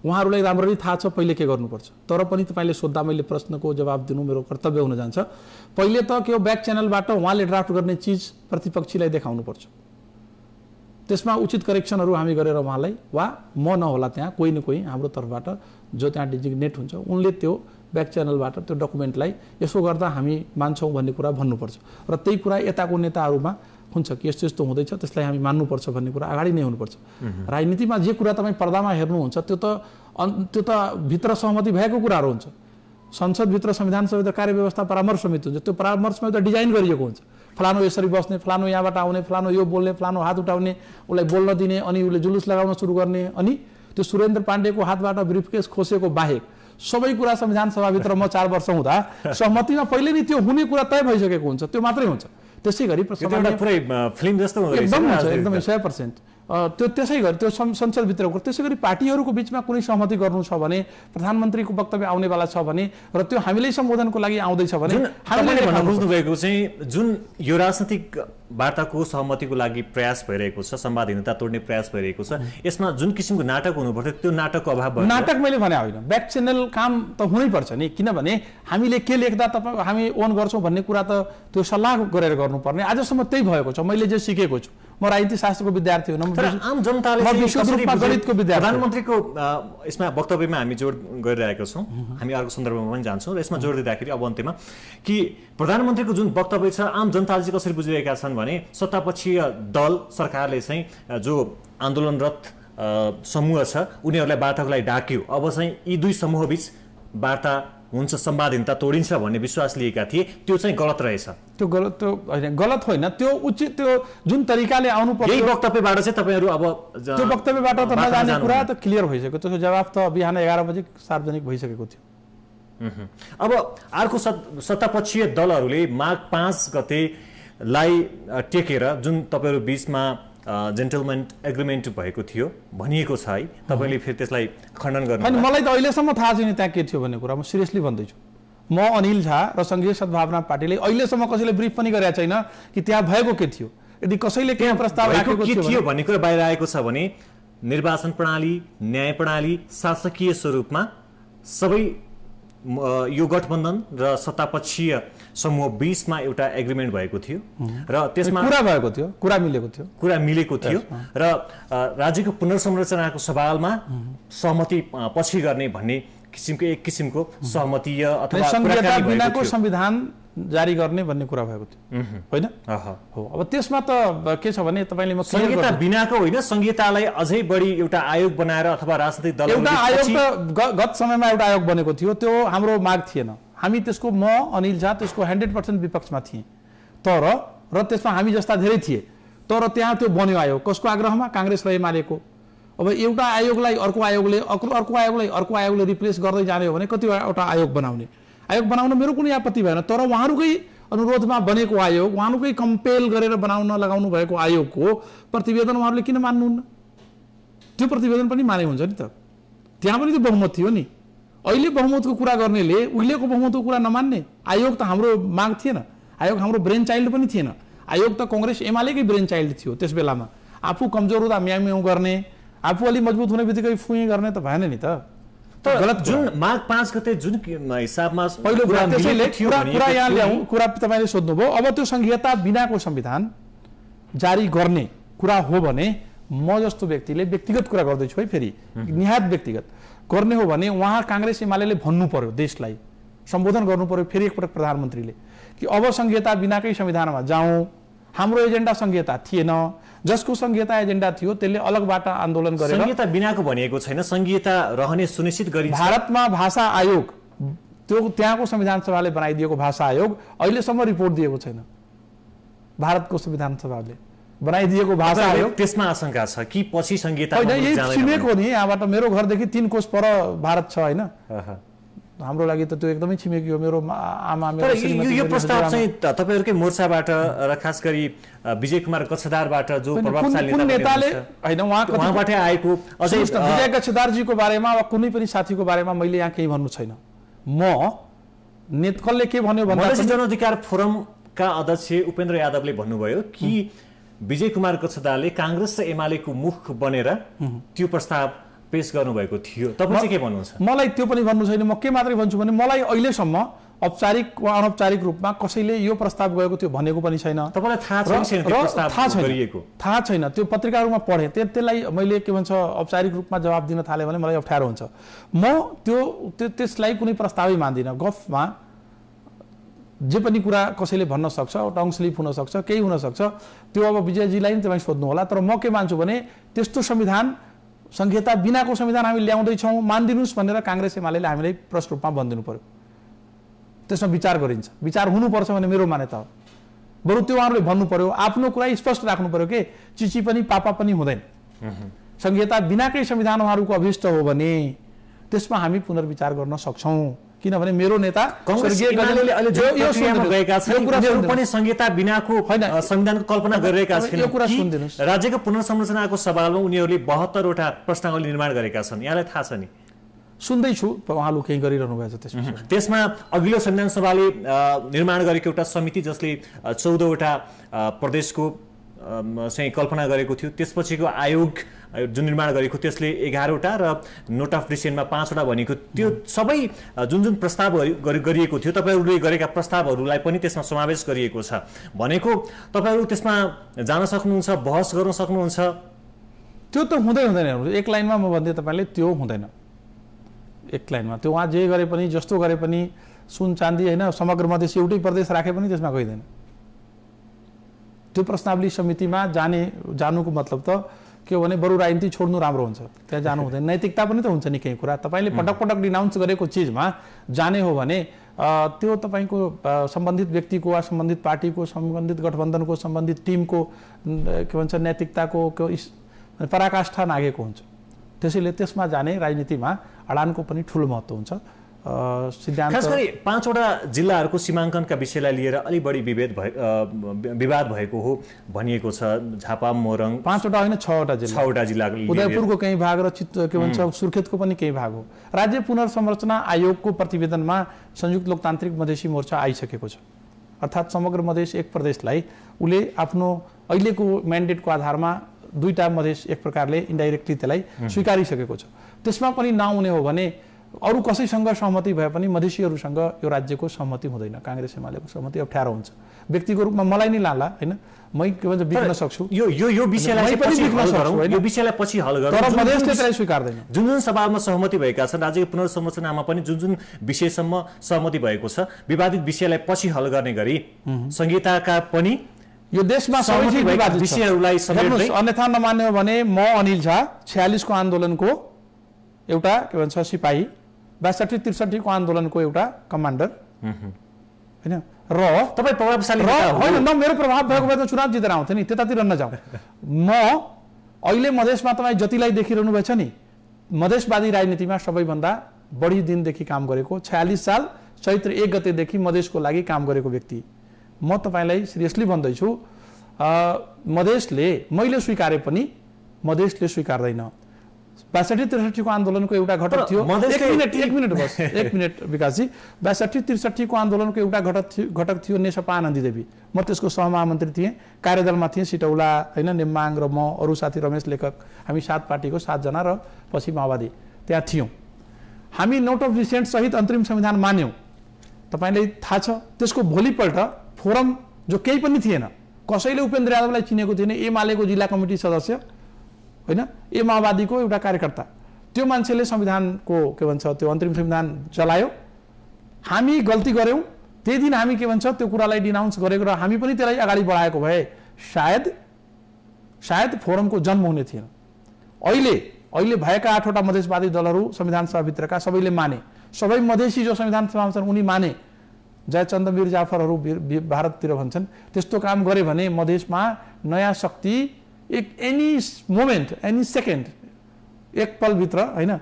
उहाँहरूलाई राम्ररी थाहा छ पहिले के गर्नुपर्छ। तर पनि तपाईँले सोद्धा मैले प्रश्नको जवाब दिनु मेरो कर्तव्य हुन जान्छ। पहिले त के हो, ब्याक च्यानलबाट उहाँले ड्राफ्ट गर्ने चिज प्रतिपक्षीलाई देखाउनुपर्छ। त्यसमा उचित करेक्सनहरू हामी गरेर उहाँलाई, वा म नहोला त्यहाँ कोही न कोही हाम्रो तर्फबाट जो त्यहाँ डिजिग्नेट हुन्छ, उनले त्यो ब्याक च्यानलबाट त्यो डकुमेन्टलाई यसो गर्दा हामी मान्छौँ भन्ने कुरा भन्नुपर्छ। र त्यही कुरा यताको नेताहरूमा हुन्छ कि यस्तो यस्तो हुँदैछ, त्यसलाई हामी मान्नुपर्छ भन्ने कुरा अगाडि नै हुनुपर्छ। राजनीतिमा जे कुरा तपाईँ पर्दामा हेर्नुहुन्छ त्यो त भित्र सहमति भएको कुराहरू हुन्छ। संसदभित्र संविधान सभा कार्यव्यवस्था परामर्श समिति हुन्छ, त्यो परामर्श समिति डिजाइन गरिएको हुन्छ। फलानु यसरी बस्ने, फलानु यहाँबाट आउने, फलानु यो बोल्ने, फलानु हात उठाउने, उसलाई बोल्न दिने, अनि उसले जुलुस लगाउन सुरु गर्ने। अनि त्यो सुरेन्द्र पाण्डेको हातबाट ब्रिफकेस खोसेको बाहेक सबै कुरा संविधान सभाभित्र म 4 वर्ष हुँदा सहमतिमा पहिले नै त्यो हुने कुरा तय भइसकेको हुन्छ, त्यो मात्रै हुन्छ। त्यसै गरी पुरै फिल्म जस्तो एकदमै 100%। त्यो त्यसै गरी त्यो संसदभित्रको, त्यसै गरी पार्टीहरूको बिचमा कुनै सहमति गर्नु छ भने, प्रधानमन्त्रीको वक्तव्य आउनेवाला छ भने र त्यो हामीलाई सम्बोधनको लागि आउँदैछ भने हामीले भन्न खोज्नुभएको चाहिँ जुन यो राजनीतिक वार्ताको सहमतिको लागि प्रयास भइरहेको छ, संवादहीनता तोड्ने प्रयास भइरहेको छ, यसमा जुन किसिमको नाटक हुनुपर्थ्यो त्यो नाटकको अभाव भयो। नाटक मैले भने होइन, ब्याक च्यानल काम त हुनैपर्छ नि, किनभने हामीले के लेख्दा हामी ओन गर्छौँ भन्ने कुरा त त्यो सल्लाह गरेर गर्नुपर्ने। आजसम्म त्यही भएको छ, मैले जे सिकेको छु। म राजनीति शास्त्रको विद्यार्थी हुन, आम जनताले गणितको विद्यार्थी। प्रधानमन्त्रीको यसमा वक्तव्यमा हामी जोड गरिरहेका छौँ, हामी अर्को सन्दर्भमा पनि जान्छौँ र यसमा जोड दिँदाखेरि अब अन्त्यमा कि प्रधानमन्त्रीको जुन वक्तव्य छ आम जनताले चाहिँ कसरी बुझिरहेका छन् भने सत्तापक्षीय दल सरकारले चाहिँ जो आन्दोलनरत समूह छ उनीहरूलाई वार्ताको लागि डाक्यो, अब चाहिँ यी दुई समूहबीच वार्ता हुन्छ, संवादहीनता तोडिन्छ भन्ने विश्वास लिएका थिए, त्यो चाहिँ गलत रहेछ। त्यो गलत होइन, त्यो उचित, त्यो जुन तरिकाले आउनु पर्छ। यही वक्तव्यबाट चाहिँ तपाईहरु अब त्यो वक्तव्यबाट त नजाने कुरा त क्लियर भइसक्यो, त्यसको जवाफ त बिहान 11 बजे सार्वजनिक भइसकेको थियो। अब अर्को सत्तापक्षीय दलहरूले माघ 5 गतेलाई टेकेर जुन तपाईहरु बीचमा जेन्टलमेन एग्रिमेन्ट भएको थियो भनिएको छ है, तपाईले फेरि त्यसलाई खण्डन गर्नु? हैन, मलाई त अहिलेसम्म थाहा छैन त्यहाँ के थियो भन्ने कुरा, म सिरियसली भन्दैछु। म अनिल झा र संघीय सद्भावना पार्टीले अहिलेसम्म कसैले ब्रिफ पनि गरेका छैन कि त्यहाँ भएको के थियो। यदि कसैले के प्रस्ताव राखेको थियो भन्ने कुरा बाहिर आएको छ भने निर्वाचन प्रणाली, न्याय प्रणाली, शासकीय स्वरूपमा सबै यो गठबन्धन र सत्तापक्षीय समूह बीचमा एउटा एग्रिमेन्ट भएको थियो र त्यसमा कुरा भएको थियो, कुरा मिलेको थियो र राज्यको पुनर्संरचनाको सवालमा सहमति पछि गर्ने भन्ने किसिमको एक किसिमको सहमतिय अथवा संहिता बिनाको संविधान जारी गर्ने भन्ने कुरा भएको थियो हैन? हो, अब त्यसमा त के छ भने तपाईले म संहिता बिनाको होइन, संहितालाई अझै बढी एउटा आयोग बनाएर अथवा राजनीतिक दलहरु एउटा आयोग त गत समयमा एउटा आयोग बनेको थियो, त्यो हाम्रो माग थिएन। हामी त्यसको, म अनिल झा त्यसको 100% विपक्षमा थिए, तर र त्यसमा हामी जस्ता धेरै थिए, तर त्यहाँ त्यो बन्यो आयोग कसको आग्रहमा? कांग्रेस र एमालेको। अब एउटा आयोगलाई अर्को आयोगले रिप्लेस गर्दै जाने हो भने कतिवटा आयोग बनाउने? आयोग बनाउन मेरो कुनै आपत्ति भएन, तर उहाँहरूकै अनुरोधमा बनेको आयोग, उहाँहरूकै कम्पेल गरेर बनाउन लगाउनु भएको आयोगको प्रतिवेदन उहाँहरूले किन मान्नुहुन्न? त्यो प्रतिवेदन पनि माने हुन्छ नि त, त्यहाँ पनि त बहुमत थियो नि। अहिले बहुमतको कुरा गर्नेले उहिलेको बहुमतको कुरा नमान्ने? आयोग त हाम्रो माग थिएन, आयोग हाम्रो ब्रेन चाइल्ड पनि थिएन, आयोग त कांग्रेस एमालेकै ब्रेन चाइल्ड थियो त्यस बेलामा। आफू कमजोर हुँदा म्याउ गर्ने, आफू अलि मजबुत हुने बित्तिकै फुई गर्ने त भएन नि त। गलत जुन माघ 5 गते जुन हिसाबमा पहिलो कुरा यहाँ ल्याउँ, कुरा तपाईले सोध्नुभयो। अब त्यो संहिता बिनाको संविधान जारी गर्ने कुरा हो भने म जस्तो व्यक्तिले व्यक्तिगत कुरा गर्दैछु है, फेरि निहात व्यक्तिगत गर्ने हो भने उहाँ कांग्रेस एमालेले भन्नु पर्यो, देशलाई सम्बोधन गर्नु पर्यो फेरि एकपटक प्रधानमन्त्रीले कि अब संहिता बिनाकै संविधानमा जाउँ। हाम्रो एजेन्डा संहिता थिएन, जसको संहिता एजेन्डा थियो त्यसले अलगबाट आन्दोलन गरेर संहिता बिनाको भनिएको छैन, संहिता रहने सुनिश्चित गरिन्छ। भारतमा भाषा आयोग, त्यो त्यहाँको संविधान सभाले बनाइदिएको भाषा आयोग अहिलेसम्म रिपोर्ट दिएको छैन। भारतको संविधान सभाले बनाइदिएको भाषा आयोग, त्यसमा आशंका छ कि पछि संहिता छिमेको नि, यहाँबाट मेरो घरदेखि 3 कोस पर भारत छ हैन? हाम्रो लागि त त्यो एकदमै छिमेकी हो। मेरो आमा, मेरो श्रीमती। यो प्रस्ताव चाहिँ तपाईहरुकै मोर्चाबाट र खास गरी विजय कुमार कक्षदारबाट जो प्रभावशाली नेताले हैन, उहाँबाटै आएको अझै विजय कक्षदारजीको बारेमा वा कुनै पनि साथीको बारेमा मैले यहाँ केही भन्नु छैन। म नेतकलले के भन्यो भन्दा मधेसी जनअधिकार फोरमका अध्यक्ष उपेन्द्र यादवले भन्नुभयो कि विजय कुमार कक्षदारले कांग्रेस र एमालेको मुख बनेर त्यो प्रस्ताव पेश गर्नुभएको थियो। तपाईँ चाहिँ के भन्नुहुन्छ? मलाई त्यो पनि भन्नु छैन। म के मात्रै भन्छु भने मलाई अहिलेसम्म औपचारिक वा अनौपचारिक रूपमा कसैले यो प्रस्ताव गएको थियो भनेको पनि छैन। तपाईलाई थाहा छैन, त्यो पत्रिकाहरूमा पढेँ, त्यसलाई मैले के भन्छ औपचारिक रूपमा जवाब दिन थालेँ भने मलाई अप्ठ्यारो हुन्छ। म त्यसलाई कुनै प्रस्तावै मान्दिनँ। गफमा जे पनि कुरा कसैले भन्न सक्छ, टङ स्लिप हुन सक्छ, केही हुन सक्छ, त्यो अब विजयजीलाई नि तपाईँ सोध्नु होला। तर म के मान्छु भने त्यस्तो संविधान, संहिता बिनाको संविधान हामी ल्याउँदैछौँ, मानिदिनुहोस् भनेर कांग्रेस एमालेले हामीलाई प्रष्ट रूपमा भनिदिनु पर्यो। त्यसमा विचार गरिन्छ, विचार हुनुपर्छ भन्ने मेरो मान्यता हो। बरु त्यो उहाँहरूले भन्नु पर्यो, आफ्नो कुरा स्पष्ट राख्नु पर्यो के चिची पनि पापा पनि हुँदैन। संहिता बिनाकै संविधान उहाँहरूको अभिष्ट हो भने त्यसमा हामी पुनर्विचार गर्न सक्छौँ। किनभने मेरो नेता संहिता बिनाको संविधानको कल्पना गरिरहेका छन्। राज्यको पुनर्संरचनाको सवालमा उनीहरूले 72 वटा प्रश्नावली निर्माण गरेका छन्, यहाँलाई थाहा छ नि? सुन्दैछु उहाँले केही गरिरहनु भएको छ त्यसमा अघिल्लो संविधान सभाले निर्माण गरेको एउटा समिति जसले 14 वटा प्रदेशको चाहिँ कल्पना गरेको थियो, त्यसपछिको आयोग जुन निर्माण गरेको त्यसले 11 वटा र नोट अफ डिसेन्टमा 5 वटा भनेको त्यो सबै जुन जुन प्रस्ताव गरिएको थियो तपाईहरूले गरेका प्रस्तावहरूलाई पनि त्यसमा समावेश गरिएको छ भनेको तपाईहरू त्यसमा जान सक्नुहुन्छ, बहस गर्न सक्नुहुन्छ। त्यो त हुँदैन। एक लाइनमा म भन्दै तपाईले त्यो हुँदैन। एक लाइनमा त्यो उहाँ जे गरे पनि जस्तो गरे पनि सुन चाँदी हैन समग्र मधेस एउटै प्रदेश राखे पनि त्यसमा गइदैन। त्यो प्रश्नावली समितिमा जानुको मतलब त के हो भने बरु राजनीति छोड्नु राम्रो हुन्छ, त्यहाँ जानु हुँदैन। नैतिकता पनि त हुन्छ नि केही कुरा। तपाईले पटक पटक डिनाउन्स गरेको चिजमा जाने हो भने त्यो तपाईको सम्बन्धित व्यक्तिको वा सम्बन्धित पार्टीको सम्बन्धित गठबन्धनको सम्बन्धित टिमको के भन्छ नैतिकताको पराकाष्ठा नागेको हुन्छ। त्यसैले त्यसमा जाने राजनीतिमा अडानको पनि ठुलो महत्त्व हुन्छ। सिद्धान्त खास गरी 5 वटा जिल्लाहरूको सीमाङ्कनका विषयलाई लिएर अलि बढी विवाद भएको हो भनिएको छ। झापा, मोरङ 5 वटा होइन 6 वटा जिल्लाको उदयपुरको केही भाग र के भन्छ सुर्खेतको पनि केही भाग हो। राज्य पुनर्संरचना आयोगको प्रतिवेदनमा संयुक्त लोकतान्त्रिक मधेसी मोर्चा आइसकेको छ। अर्थात् समग्र मधेस एक प्रदेशलाई उले आफ्नो अहिलेको म्यान्डेटको आधारमा 2टा मधेस एक प्रकारले इन्डाइरेक्टली त्यसलाई स्वीकारिसकेको छ। त्यसमा पनि नहुने हो भने अरू कसैसँग सहमति भए पनि मधेसीहरूसँग यो राज्यको सहमति हुँदैन। कांग्रेस एमालेको सहमति अप्ठ्यारो हुन्छ। व्यक्तिको रूपमा मलाई नि लाला हैन, मै के भन्छ बिग्न सक्छु। यो विषयलाई पछि हल गरौँ। तर मधेसले त्यसलाई स्वीकार्दैन। जुन जुन सभामा सहमति भएका छन्, राज्यको पुनर्संरचनामा पनि जुन जुन विषयसम्म सहमति भएको छ, विवादित विषयलाई पछि हल गर्ने गरी संहिताका पनि यो देशमा सबै विवादित विषयहरूलाई समेट्दै अन्यथा नमान्ने हो भने म अनिल झा 46 को आन्दोलनको एउटा के भन्छ सिपाही, 62-63 को आन्दोलनको एउटा कमान्डर हैन र तपाई प्रभावशाली होइन न मेरो प्रभाव भएको भए त चुनाव जितेर आउँथे नि, त्यतातिर नजाउँ। म अहिले मधेसमा तपाई जतिलाई देखिरहनु भएछ नि, मधेसवादी राजनीतिमा सबैभन्दा बढी दिनदेखि काम गरेको 46 साल चैत्र 1 गतेदेखि मधेसको लागि काम गरेको व्यक्ति म तपाईलाई सिरियसली भन्दैछु। मधेसले मैले स्वीकारे पनि मधेसले स्वीकार्दैन। 62-63 को आन्दोलनको एउटा घटक थियो। एक मिनट विकासजी, 62-63 को आन्दोलनको एउटा घटक थियो नेसपा आनन्दी देवी। म त्यसको सहमहामन्त्री थिएँ, कार्यदलमा थिएँ। सिटौला हैन, नेम्माङ र म, अरू साथी रमेश लेखक, हामी 7 पार्टीको 7 जना र पछि माओवादी त्यहाँ थियौँ। हामी नोट अफ डिसेन्ट सहित अन्तरिम संविधान मान्यौँ। तपाईलाई थाहा छ त्यसको भोलिपल्ट फोरम जो केही पनि थिएन, कसैले उपेन्द्र यादवलाई चिनेको थिएन, एमालेको जिल्ला कमिटी सदस्य हैन, ए माओवादीको एउटा कार्यकर्ता, त्यो मान्छेले संविधानको के भन्छ त्यो अन्तरिम संविधान चलायो। हामी गल्ती गर्यौं, त्यही दिन हामी के भन्छ त्यो कुरालाई डिनाउन्स गरेको र हामी पनि त्यसलाई अगाडि बढाएको भए सायद फोरमको जन्म हुने थिएन। अहिले भएका 8 वटा मधेसवादी दलहरू संविधान सभाभित्रका सबैले माने, सबै मधेसी जो संविधान सभामा छन् उनी माने। जयचन्द्र वीर जाफरहरू भारततिर भन्छन् त्यस्तो काम गरे भने मधेसमा नयाँ शक्ति एनी मोमेन्ट एनी सेकेन्ड एक पलभित्र हैन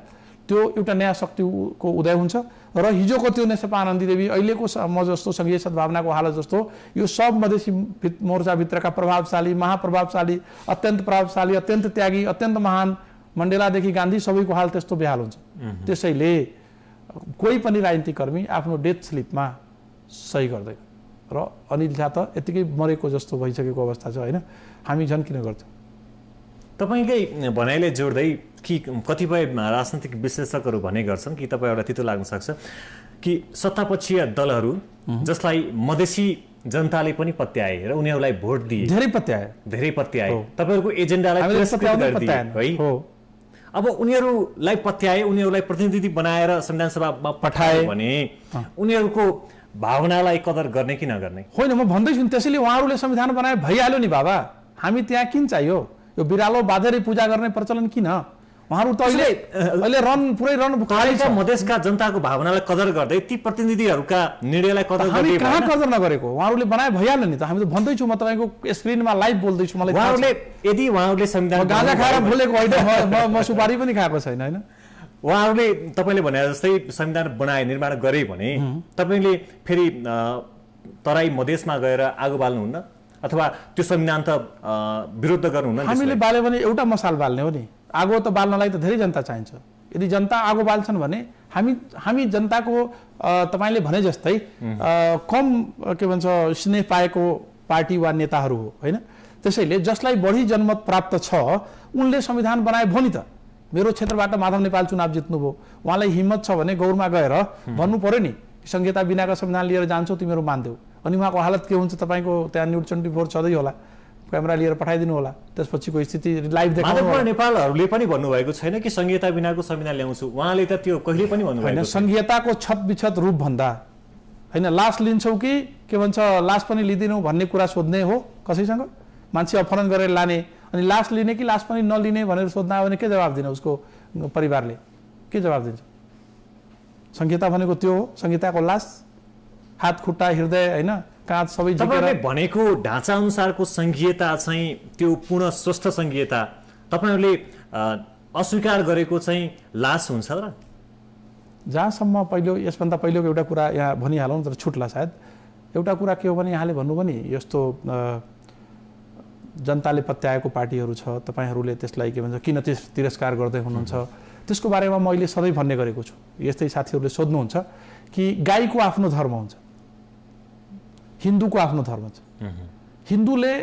त्यो एउटा नयाँ शक्तिको उदय हुन्छ। र हिजोको त्यो नेसपा आनन्दी देवी, अहिलेको म जस्तो संघीय सद्भावनाको हालत जस्तो यो सब मधेसी मोर्चाभित्रका प्रभावशाली, महाप्रभावशाली, अत्यन्त प्रभावशाली, अत्यन्त त्यागी, अत्यन्त महान मण्डेलादेखि गान्धी सबैको हाल त्यस्तो बेहाल हुन्छ। त्यसैले कोही पनि राजनीतिकर्मी आफ्नो डेथ स्लिपमा सही गर्दैन र अनिल झा त यतिकै मरेको जस्तो भइसकेको अवस्था छ हैन। हामी झन् किन गर्छौँ? तपाईकै भनाइले जोड्दै कि कतिपय राजनीतिक विश्लेषकहरू भने गर्छन् कि तपाईहरुलाई तितो लाग्न सक्छ कि सत्तापक्षीय दलहरू जसलाई मधेसी जनताले पनि पत्याए र उनीहरूलाई भोट दिए, धेरै पत्याए, तपाईहरुको एजेन्डालाई पुरस्कृत गरिदिए है। अब उनीहरूलाई पत्याए, उनीहरूलाई प्रतिनिधि बनाएर संविधान सभामा पठाए भने उनीहरूको भावनालाई कदर गर्ने कि नगर्ने? होइन, म भन्दैछु त्यसैले उहाँहरूले संविधान बनाए भइहाल्यो नि बाबा। हामी त्यहाँ किन चाहियो? यो बिरालो बाँधेरै पूजा गर्ने प्रचलन किन? उहाँहरू त अहिले पुरै रन मधेसका जनताको भावनालाई कदर गर्दै ती प्रतिनिधिहरूका निर्णयलाई कदर हामी कहाँ कदर नगरेको उहाँहरूले बनाए भइहाल्यो नि त हामी त भन्दैछु म तपाईँको स्क्रिनमा लाइभ बोल्दैछु मलाई उहाँहरूले संविधान गाँजा खाएर बोलेको होइन म सुपारी पनि खाएको छैन होइन उहाँहरूले तपाईँले भने जस्तै संविधान बनाए निर्माण गरे भने तपाईँले फेरि तराई मधेसमा गएर आगो बाल्नुहुन्न अथवा त्यो संविधान त विरुद्ध गर्नुहुन्न हामीले बाल्यो भने एउटा मसाल बाल्ने हो नि आगो त बाल्नलाई त धेरै जनता चाहिन्छ यदि जनता आगो बाल्छन् भने हामी जनताको तपाईँले भने जस्तै कम के भन्छ स्नेह पाएको पार्टी वा नेताहरू हो होइन त्यसैले जसलाई बढी जनमत प्राप्त छ उनले संविधान बनाए भो नि त मेरो क्षेत्रबाट माधव नेपाल चुनाव जित्नुभयो उहाँलाई हिम्मत छ भने गौरमा गएर भन्नु पर्यो नि संहिता बिनाको संविधान लिएर जान्छौ तिमीहरू मान्देऊ अनि उहाँको हालत के हुन्छ तपाईँको त्यहाँ न्युज 24 छँदै होला क्यामेरा लिएर पठाइदिनु होला त्यसपछिको स्थिति लाइभ देखाउनु नेपालहरूले पनि भन्नुभएको छैन कि संहिता बिनाको संविधान ल्याउँछु उहाँले त त्यो कहिले पनि भन्नुभएको छैन संहिताको छत विछत रूप भन्दा होइन लास लिन्छौ कि के भन्छ लास पनि लिँदैनौ भन्ने कुरा सोध्ने हो कसैसँग मान्छे अपहरण गरेर लाने अनि लास लिने कि लास पनि नलिने भनेर सोध्न आयो भने के जवाब दिने उसको परिवारले के जवाब दिन्छ संहिता भनेको त्यो हो संहिताको लास हात खुट्टा हृदय होइन काँच सबै तपाईँले भनेको ढाँचा अनुसारको संघीयता चाहिँ त्यो पूर्ण स्वस्थ संघीयता तपाईँहरूले अस्वीकार गरेको चाहिँ लास हुन्छ र जहाँसम्म पहिलो यसभन्दा पहिलेको एउटा कुरा यहाँ भनिहालौँ तर छुट्ला सायद एउटा कुरा के हो भने यहाँले भन्नु पनि यस्तो जनताले पत्याएको पार्टीहरू छ तपाईँहरूले त्यसलाई के भन्छ किन तिरस्कार गर्दै हुनुहुन्छ त्यसको बारेमा मैले सधैँ भन्ने गरेको छु यस्तै साथीहरूले सोध्नुहुन्छ कि गाईको आफ्नो धर्म हुन्छ हिन्दूको आफ्नो धर्म छ हिन्दूले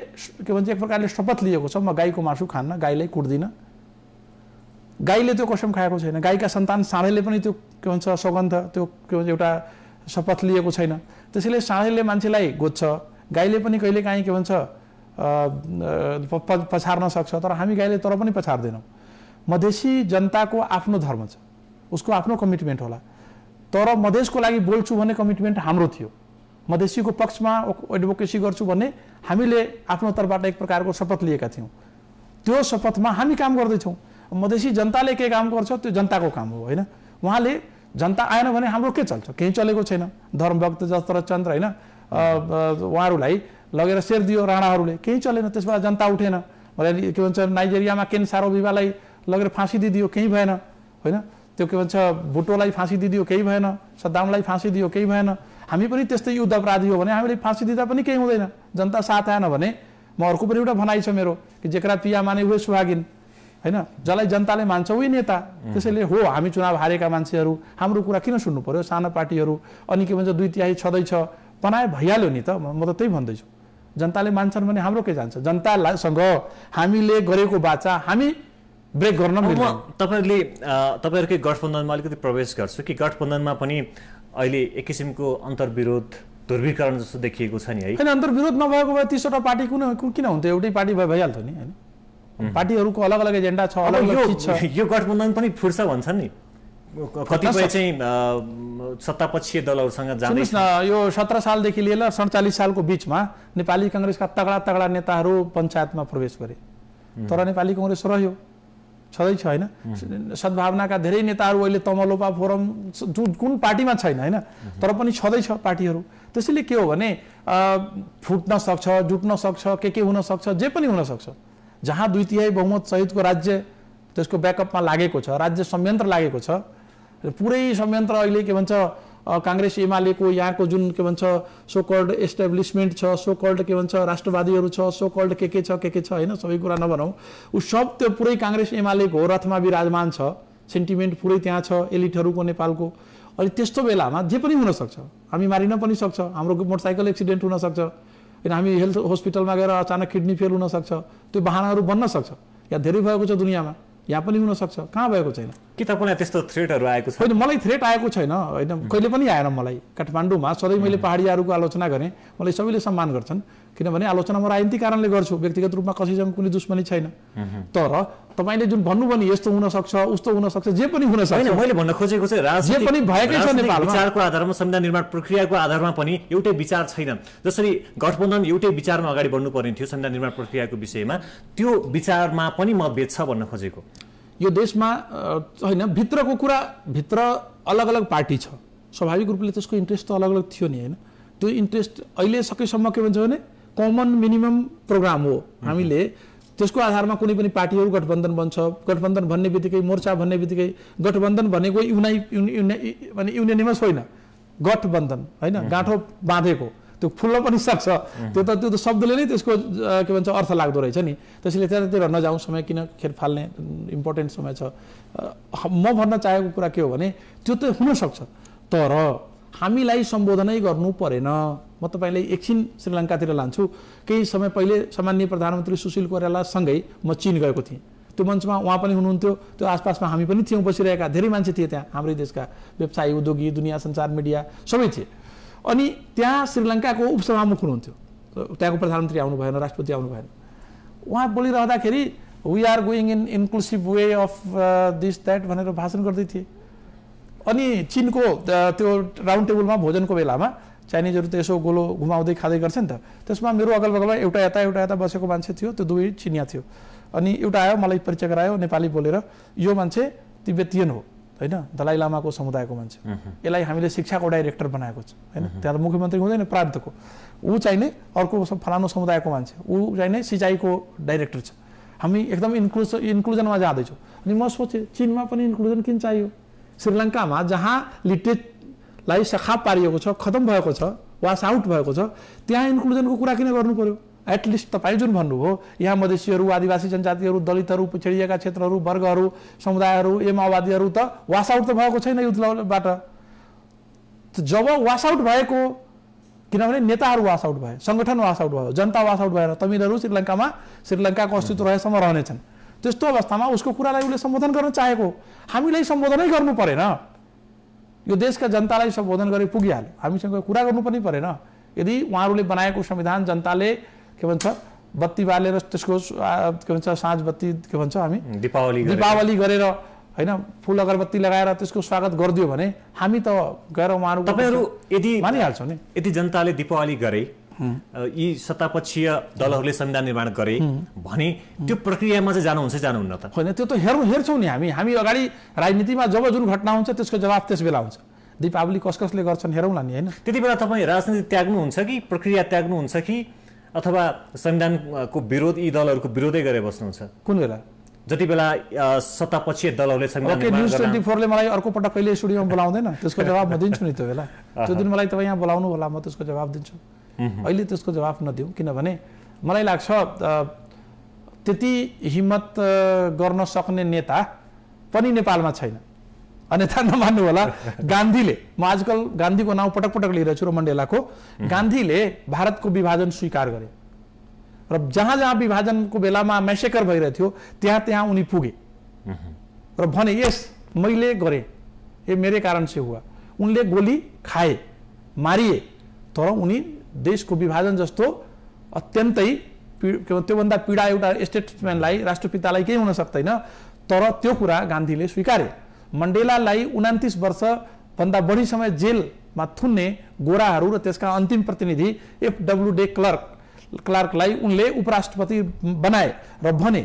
के भन्छ एक प्रकारले शपथ लिएको छ म गाईको मासु खान्न गाईलाई कुट्दिनँ गाईले त्यो कसम खाएको छैन गाईका सन्तान साँढेले पनि त्यो के भन्छ सौगन्ध त्यो के भन्छ एउटा शपथ लिएको छैन त्यसैले साँढेले मान्छेलाई गोज्छ गाईले पनि कहिले काहीँ के भन्छ पछार्न सक्छ तर हामी गाईले तर पनि पछार्दैनौँ मधेसी जनताको आफ्नो धर्म छ उसको आफ्नो कमिटमेन्ट होला तर मधेसको लागि बोल्छु भन्ने कमिटमेन्ट हाम्रो थियो मधेसीको पक्षमा एडभोकेसी गर्छु भन्ने हामीले आफ्नो तर्फबाट एक प्रकारको शपथ लिएका थियौँ त्यो शपथमा हामी काम गर्दैछौँ मधेसी जनताले के काम गर्छ त्यो जनताको काम हो होइन उहाँले जनता आएन भने हाम्रो के चल्छ केही चलेको छैन धर्मभक्त जत्रचन्द्र होइन उहाँहरूलाई लगेर सेर दियो राणाहरूले केही चलेन त्यसबाट जनता उठेन भने के भन्छ नाइजेरियामा केन सारोबिबालाई लगेर फाँसी दिदियो केही भएन होइन त्यो के भन्छ भुट्टोलाई फाँसी दिदियो केही भएन सद्दामलाई फाँसी दियो केही भएन हामी पनि त्यस्तै युद्ध अपराधी हो भने हामीले फाँसी दिँदा पनि केही हुँदैन जनता साथ आएन भने म अर्को पनि एउटा भनाइ छ मेरो कि जेकरा पिया माने उही सुहागिन होइन जसलाई जनताले मान्छ उही नेता त्यसैले हो हामी चुनाव हारेका मान्छेहरू हाम्रो कुरा किन सुन्नु पर्यो सानो पार्टीहरू अनि के भन्छ 2/3 छँदैछ बनाए भइहाल्यो नि त म त त्यही भन्दैछु जनताले मान्छन् भने हाम्रो के जान्छ जनतासँग हामीले गरेको बाचा हामी ब्रेक गर्न मिल्दैन तपाईँहरूकै गठबन्धनमा अलिकति प्रवेश गर्छु कि गठबन्धनमा पनि अहिले एक किसिमको अन्तर्विरोध ध्रुवीकरण जस्तो देखिएको छ नि है होइन अन्तर्विरोध नभएको भए 30वटा पार्टी किन हुन्थ्यो एउटै पार्टी भइहाल्थ्यो नि होइन पार्टीहरूको अलग अलग एजेन्डा छ अलग अलग चिज छ यो गठबन्धन पनि फुर्छ भन्छन् नि कतिपय चाहिँ सत्तापक्षीय दलहरूसँग जाँदैछ न यो 17 सालदेखि लिएर 47 सालको बीचमा नेपाली कांग्रेसका तगडा नेताहरू पञ्चायतमा प्रवेश गरे तर नेपाली कांग्रेस रह्यो छँदैछ होइन सद्भावनाका धेरै नेताहरू अहिले तमलोपा फोरम कुन पार्टीमा छैन होइन तर पनि छँदैछ पार्टीहरू त्यसैले के हो भने फुट्न सक्छ जुट्न सक्छ के हुन सक्छ जे पनि हुन सक्छ जहाँ 2/3 बहुमत सहितको राज्य त्यसको ब्याकअपमा लागेको छ राज्य संयन्त्र लागेको छ पुरै संयन्त्र अहिले के भन्छ कांग्रेस एमालेको यहाँको जुन के भन्छ सो कल्ड एस्टाब्लिसमेन्ट छ सो कल्ड के भन्छ राष्ट्रवादीहरू छ सो कल्ड के छ होइन सबै कुरा नभनौँ उ सब त्यो पुरै कांग्रेस एमालेको रथमा विराजमान छ सेन्टिमेन्ट पुरै त्यहाँ छ एलिटहरूको नेपालको अनि त्यस्तो बेलामा जे पनि हुन सक्छ हामी मारिन पनि सक्छ हाम्रो मोटरसाइकल एक्सिडेन्ट हुन सक्छ होइन हामी हेल्थ हस्पिटलमा गएर अचानक किडनी फेल हुन सक्छ त्यो बहानाहरू बन्न सक्छ या धेरै भएको छ दुनियाँमा यहाँ पनि हुन सक्छ कहाँ भएको छैन कि तपाईँलाई त्यस्तो थ्रेटहरू आएको छ होइन मलाई थ्रेट आएको छैन होइन कहिले पनि आएन मलाई काठमाडौँमा सधैँ मैले पहाडियाहरूको आलोचना गरेँ मलाई सबैले सम्मान गर्छन् किनभने आलोचना म राजनीतिक कारणले गर्छु व्यक्तिगत रूपमा कसैसँग कुनै दुश्मनी छैन तर तपाईँले जुन भन्नुभयो नि यस्तो हुन सक्छ उस्तो हुन सक्छ जे पनि हुन सक्छ मैले भन्न खोजेको चाहिँ जे पनि भएकै छ नेपालमा विचारको आधारमा संविधान निर्माण प्रक्रियाको आधारमा पनि एउटै विचार छैन जसरी गठबन्धन एउटै विचारमा अगाडि बढ्नु पर्ने थियो संविधान निर्माण प्रक्रियाको विषयमा त्यो विचारमा पनि मतभेद छ भन्न खोजेको यो देशमा हैन भित्रको कुरा भित्र अलग अलग पार्टी छ स्वाभाविक रूपले त्यसको इन्ट्रेस्ट त अलग अलग थियो नि हैन त्यो इन्ट्रेस्ट अहिले सकेसम्म के भन्छ भने कमन मिनिमम प्रोग्राम हो हामीले त्यसको आधारमा कुनै पनि पार्टीहरू गठबन्धन बन्छ गठबन्धन भन्ने बित्तिकै मोर्चा भन्ने बित्तिकै गठबन्धन भनेको माने युनियनिमस होइन गठबन्धन हैन गाँठो बाँधेको त्यो फुल्न पनि सक्छ त्यो त शब्दले नै त्यसको के भन्छ अर्थ लाग्दो रहेछ नि त्यसैले त्यतातिर नजाउँ समय किन खेर फाल्ने इम्पोर्टेन्ट समय छ म भन्न चाहेको कुरा के हो भने त्यो त हुन सक्छ तर हामीलाई सम्बोधनै गर्नु परेन म तपाईलाई एकछिन श्रीलङ्कातिर लान्छु केही समय पहिले सामान्य प्रधानमन्त्री सुशील कोइराला सँगै म चीन गएको थिएँ त्यो मञ्चमा उहाँ पनि हुनुहुन्थ्यो त्यो आसपासमा हामी पनि थियौँ बसिरहेका धेरै मान्छे थिए त्यहाँ हाम्रै देशका व्यवसायी उद्योगी दुनिया सञ्चार मिडिया सबै थिए अनि त्यहाँ श्रीलङ्काको उपसभामुख हुनुहुन्थ्यो त्यहाँको प्रधानमन्त्री आउनु भएन राष्ट्रपति आउनु भएन उहाँ बोलिरहँदाखेरि we are going in inclusive way of this that भनेर भाषण गर्दै थिए अनि चीनको त्यो राउन्ड टेबलमा भोजनको बेलामा चाइनिजहरू त यसो गोलो घुमाउँदै खाँदै गर्छ नि त त्यसमा मेरो अगल बगलमा एउटा यता बसेको मान्छे थियो त्यो दुवै चिनिया थियो अनि एउटा आयो मलाई परिचय गरायो नेपाली बोलेर यो मान्छे तिब्बतियन हो हैन दलाई लामाको समुदायको मान्छे यसलाई हामीले शिक्षाको डाइरेक्टर बनाएको छ हैन त्यहाँ त मुख्यमन्त्री हुँदैन प्रान्तको ऊ चाहिने अर्को फलानु समुदायको मान्छे ऊ चाहिने सिँचाइको डाइरेक्टर छ हामी एकदम इन्क्लुजनमा जाँदैछौँ अनि म सोचेँ चीनमा पनि इन्क्लुजन किन चाहियो श्रीलङ्कामा जहाँ लिटरेचरलाई सखाप पारिएको छ खतम भएको छ वास आउट भएको छ त्यहाँ इन्क्लुजनको कुरा किन गर्नु पर्यो एटलिस्ट तपाईँ जुन भन्नुभयो यहाँ मधेसीहरू आदिवासी जनजातिहरू दलितहरू पिछडिएका क्षेत्रहरू वर्गहरू समुदायहरू माओवादीहरू त वास आउट त भएको छैन युद्धबाट जब वास आउट भएको किनभने नेताहरू वास आउट भए सङ्गठन वास आउट भयो जनता वास आउट भएर तमिलहरू श्रीलङ्काको अस्तित्व रहेसम्म रहनेछन् त्यस्तो अवस्थामा उसको कुरालाई उसले सम्बोधन गर्न चाहेको हामीलाई सम्बोधनै गर्नु परेन यो देशका जनतालाई सम्बोधन गरे पुगिहाल्यो हामीसँग कुरा गर्नु पनि परेन यदि उहाँहरूले बनाएको संविधान जनताले के भन्छ बत्ती बालेर त्यसको के भन्छ साँझ बत्ती के भन्छ हामी दीपावली गरेर हैन फूल अगरबत्ती लगाएर त्यसको स्वागत गरिदियो भने हामी त गएर उहाँहरू तपाईहरु यदि मानिहाल्छौँ नि यदि जनताले दीपावली गरे यी सत्तापक्षीय दलहरूले संविधान निर्माण गरे भने त्यो प्रक्रियामा चाहिँ जानुहुन्छ जानुहुन्न त होइन त्यो त हेर्छौँ नि हामी अगाडि राजनीतिमा जब जुन घटना हुन्छ त्यसको जवाफ त्यस बेला हुन्छ दीपावली कसले गर्छन् हेरौँला नि हैन त्यति बेला तपाईँ राजनीति त्याग्नुहुन्छ कि प्रक्रिया त्याग्नुहुन्छ कि अथवा संविधानको विरोध यी दलहरूको विरोधै गरेर बस्नुहुन्छ कुन बेला जति बेला सत्तापक्षीय दलहरूले संविधान निर्माण न्यूज 24 ले मलाई अर्को पटक कहिले स्टुडियोमा बोलाउँदैन त्यसको जवाब म दिन्छु नि त्यो बेला त्यो दिन मलाई तपाईँ यहाँ बोलाउनु होला म त्यसको जवाब दिन्छु अहिले त्यसको जवाफ नदिउँ किनभने मलाई लाग्छ त्यति हिम्मत गर्न सक्ने नेता पनि नेपालमा छैन अन्यथा नमान्नु होला गान्धीले म आजकल गान्धीको नाउँ पटक पटक लिइरहेछु र मण्डेलाको गान्धीले भारतको विभाजन स्वीकार गरे र जहाँ जहाँ विभाजनको बेलामा मैसेकर भइरहेको थियो त्यहाँ उनी पुगे र भने यस मैले गरेँ ये मेरे कारण से हुआ उनले गोली खाए मारिए तर उनी देशको विभाजन जस्तो अत्यन्तै त्योभन्दा पीडा एउटा स्टेट्सम्यानलाई राष्ट्रपितालाई केही हुन सक्दैन तर त्यो कुरा गान्धीले स्वीकारे मण्डेलालाई 29 वर्षभन्दा बढी समय जेलमा थुन्ने गोराहरू र त्यसका अन्तिम प्रतिनिधि FW डे क्लार्कलाई उनले उपराष्ट्रपति बनाए र भने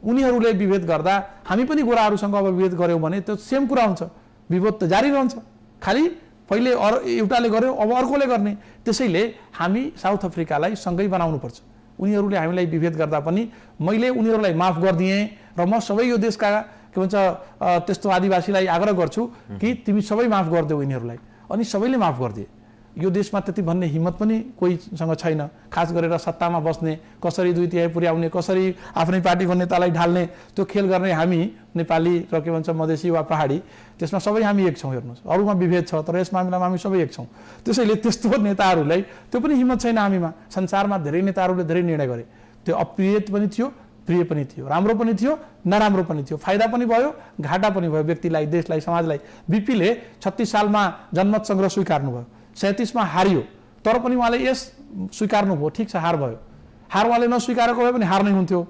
उनीहरूले विभेद गर्दा हामी पनि गोराहरूसँग अब विभेद गर्यौँ भने त्यो सेम कुरा हुन्छ विभेद त जारी रहन्छ खालि पहिले एउटाले गर्यो अब अर्कोले गर्ने त्यसैले हामी साउथ अफ्रिकालाई सँगै बनाउनु पर्छ उनीहरूले हामीलाई विभेद गर्दा पनि मैले उनीहरूलाई माफ गरिदिएँ र म सबै यो देशका के भन्छ त्यस्तो आदिवासीलाई आग्रह गर्छु कि तिमी सबै माफ गरिदेऊ यिनीहरूलाई अनि सबैले माफ गरिदिए यो देशमा त्यति भन्ने हिम्मत पनि कोहीसँग छैन खास गरेर सत्तामा बस्ने कसरी 2/3 पुर्याउने कसरी आफ्नै पार्टीको नेतालाई ढाल्ने त्यो खेल गर्ने हामी नेपाली र के भन्छ मधेसी वा पहाडी त्यसमा सबै हामी एक छौँ हेर्नुहोस् अरूमा विभेद छ तर यस मामिलामा हामी सबै एक छौँ त्यसैले त्यस्तो नेताहरूलाई त्यो पनि हिम्मत छैन हामीमा संसारमा धेरै नेताहरूले धेरै निर्णय गरे त्यो अप्रिय पनि थियो प्रिय पनि थियो राम्रो पनि थियो नराम्रो पनि थियो फाइदा पनि भयो घाटा पनि भयो व्यक्तिलाई देशलाई समाजलाई बीपीले 36 सालमा जनमत संग्रह स्वीकार्नु भयो 37 मा हारियो तर पनि उहाँले यस स्वीकार्नु भयो ठीक छ हार भयो हार उहाँले नस्वीकारेको भए पनि हार नै हुन्थ्यो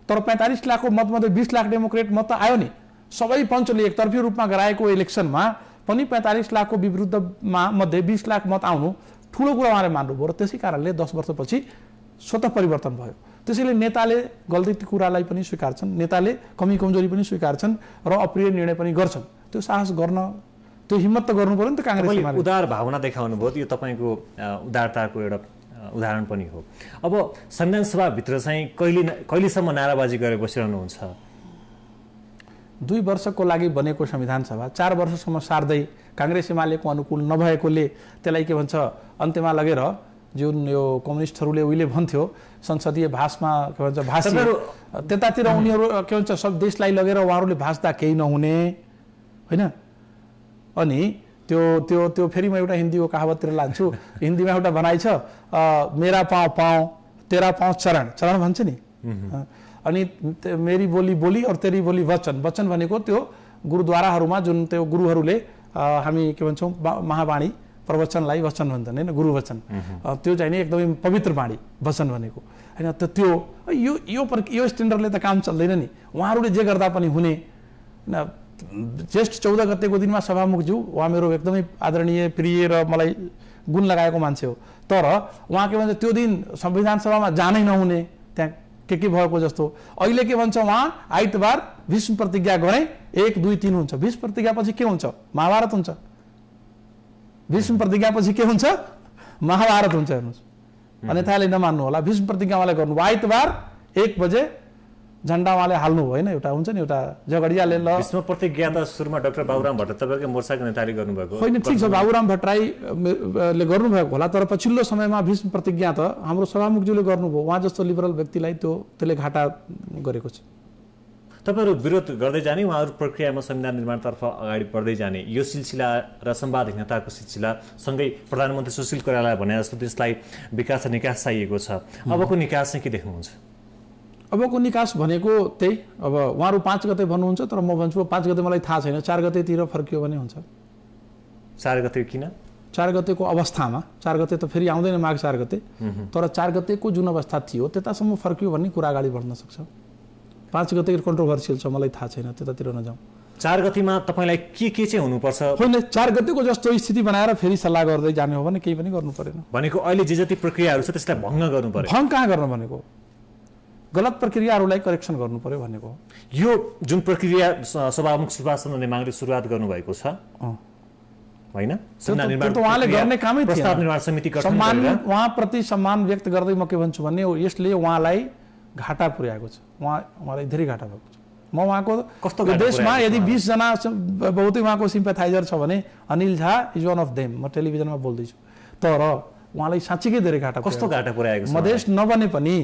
तर 45 लाखको मतमध्ये 20 लाख डेमोक्रेट मत त आयो नि सबै पञ्चले एकतर्फी रूपमा गराएको इलेक्सनमा पनि 45 लाखको विरुद्धमा मध्ये 20 लाख मत आउनु ठुलो कुरा उहाँले मान्नुभयो र त्यसै कारणले 10 वर्षपछि स्वतः परिवर्तन भयो त्यसैले नेताले गल्ती कुरालाई पनि स्वीकार्छन्, नेताले कमी कमजोरी पनि स्वीकार्छन् र अप्रिय निर्णय पनि गर्छन्। त्यो साहस गर्न, त्यो हिम्मत त गर्नु पर्यो नि त काङ्ग्रेसले। उदार भावना देखाउनु भयो, यो तपाईँको उदारताको एउटा उदाहरण पनि हो। अब संविधान सभाभित्र चाहिँ कहिलेसम्म नाराबाजी गरेर बसिरहनुहुन्छ? 2 वर्षको लागि बनेको संविधान सभा 4 वर्षसम्म सार्दै काङ्ग्रेस एमालेको अनुकूल नभएकोले त्यसलाई के भन्छ अन्त्यमा लगेर जुन यो कम्युनिस्टहरूले उहिले भन्थ्यो संसदीय भाषमा के भन्छ भाषी, त्यतातिर उनीहरू के भन्छ सब देशलाई लगेर उहाँहरूले भाष्दा केही नहुने होइन। अनि त्यो त्यो त्यो फेरि म एउटा हिन्दीको कहावततिर लान्छु। हिन्दीमा एउटा भनाइ छ, मेरा पाँव पाँव तेरा पाँव चरण, चरण भन्छ नि। अनि मेरी बोली बोली और तेरी बोली वचन, वचन भनेको त्यो गुरुद्वाराहरूमा जुन त्यो गुरुहरूले हामी के भन्छौँ महावाणी प्रवचनलाई वचन भन्छन् होइन, गुरुवचन। त्यो चाहिँ नि एकदमै पवित्र वाणी वचन भनेको होइन। त त्यो यो स्ट्यान्डर्डले त काम चल्दैन नि। उहाँहरूले जे गर्दा पनि हुने होइन। जेष्ठ 14 गतेको दिनमा सभामुखज्यू उहाँ मेरो एकदमै आदरणीय प्रिय र मलाई गुण लगाएको मान्छे हो, तर उहाँ के भन्छ त्यो दिन संविधान सभामा जानै नहुने, त्यहाँ के भएको जस्तो। अहिले के भन्छ उहाँ आइतबार भीष्म प्रतिज्ञा गरे 1 2 3 हुन्छ। भीष्म प्रतिज्ञा पछि के हुन्छ? महाभारत हुन्छ। भीष्म प्रतिज्ञा पछि के हुन्छ? महाभारत हुन्छ। हेर्नुहोस्, अन्यथा यसले नमान्नु होला। भीष्म प्रतिज्ञा उहाँले गर्नुभयो, आइतबार 1 बजे झन्डा उहाँले हाल्नु होइन, एउटा हुन्छ नि एउटा झगडियाले। ल भीष्म प्रतिज्ञा त सुरुमा डाक्टर बाबुराम भट्टराई तपाईँकै मोर्चाको नेताले गर्नुभएको होइन, ठिक छ, बाबुराम भट्टराईले गर्नुभएको होला, तर पछिल्लो समयमा भीष्म प्रतिज्ञा त हाम्रो सभामुखज्यूले गर्नुभयो। उहाँ जस्तो लिबरल व्यक्तिलाई त्यसले घाटा गरेको छ। तपाईँहरू विरोध गर्दै जाने, उहाँहरू प्रक्रियामा संविधान निर्माणतर्फ अगाडि बढ्दै जाने, यो सिलसिला र संवादहीनताको सिलसिला सँगै प्रधानमन्त्री सुशील कोइरालाले भने जस्तो त्यसलाई विकास र निकास चाहिएको छ। अबको निकास चाहिँ के देख्नुहुन्छ? अबको निकास भनेको त्यही, अब उहाँहरू 5 गते भन्नुहुन्छ, तर म भन्छु 5 गते मलाई थाहा छैन, 4 गतेतिर फर्कियो भने हुन्छ। 4 गते किन? 4 गतेको अवस्थामा, 4 गते त फेरि आउँदैन माघ 4 गते, तर 4 गतेको जुन अवस्था थियो त्यतासम्म फर्कियो भन्ने कुरा अगाडि बढ्न सक्छ। 5 गते कन्ट्रोभर्सियल छ, मलाई थाहा छैन, त्यतातिर नजाउँ। 4 गतिमा तपाईँलाई के चाहिँ हुनुपर्छ? होइन, 4 गतेको जस्तो स्थिति बनाएर फेरि सल्लाह गर्दै जाने हो भने केही पनि गर्नु परेन। भनेको अहिले जे जति प्रक्रियाहरू छ त्यसलाई भङ्ग गर्नु पर्यो। भङ्ग कहाँ गर्न भनेको? गलत प्रक्रियाहरूलाई करेक्सन गर्नु पर्यो भनेको। यो जुन प्रक्रिया सभामुख सुभाष चन्द्र नेमाङले सुरुवात गर्नुभएको छ होइन, उहाँले गर्ने कामै थिएन। प्रस्ताव निर्माण समिति गठन गरेर उहाँप्रति सम्मान व्यक्त गर्दै म के भन्छु भने यसले उहाँलाई घाटा पुर्याएको छ। उहाँलाई धेरै घाटा भएको छ। म उहाँको कस्तो देशमा यदि 20 जना बहुतै उहाँको सिम्पेथाइजर छ भने Anil Jha is one of them. म टेलिभिजनमा बोल्दैछु, तर उहाँलाई साँच्चीकै धेरै घाटा। कस्तो घाटा पुर्याएको छ? मधेस नबने पनि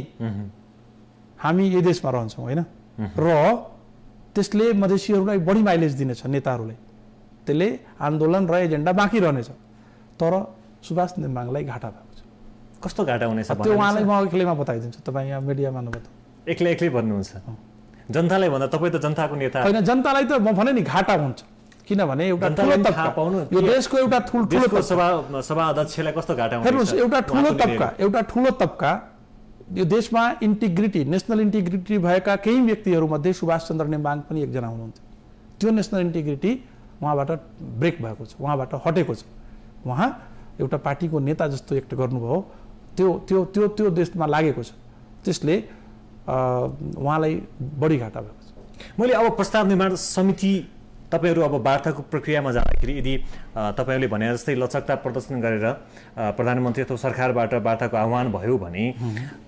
हामी यही देशमा रहन्छौँ होइन, र त्यसले मधेसीहरूलाई बढी माइलेज दिनेछ नेताहरूलाई। त्यसले आन्दोलन र एजेन्डा बाँकी रहनेछ, तर सुभाष नेमाङलाई घाटा भएको छ। कस्तो घाटा हुनेछ त्यो उहाँलाई म एक्लैमा बताइदिन्छु, तपाईँ यहाँ मिडियामा नबताउँ। एक्लै भन्नुहुन्छ? जनतालाई भन्दा तपाईँ त जनताको नेता होइन, जनतालाई त म भने नि घाटा हुन्छ, किनभने एउटा ठुलो तबका, यो देशको एउटा ठुलो सभा अध्यक्षलाई कस्तो घाटा हुन्छ? हेर्नुहोस्, एउटा ठुलो तबका यो देशमा इन्टिग्रिटी, नेसनल इन्टिग्रिटी भएका केही व्यक्तिहरूमध्ये सुभाष चन्द्र नेमाङ पनि एकजना हुनुहुन्थ्यो। त्यो नेसनल इन्टिग्रिटी उहाँबाट ब्रेक भएको छ, उहाँबाट हटेको छ। उहाँ एउटा पार्टीको नेता जस्तो एक्ट गर्नुभयो, त्यो त्यो त्यो त्यो देशमा लागेको छ। त्यसले उहाँलाई बढी घाटा भएको छ। मैले अब प्रस्ताव निर्माण समिति तपाईँहरू अब वार्ताको प्रक्रियामा जाँदाखेरि यदि तपाईँहरूले भने जस्तै लचकता प्रदर्शन गरेर प्रधानमन्त्री अथवा सरकारबाट वार्ताको आह्वान भयो भने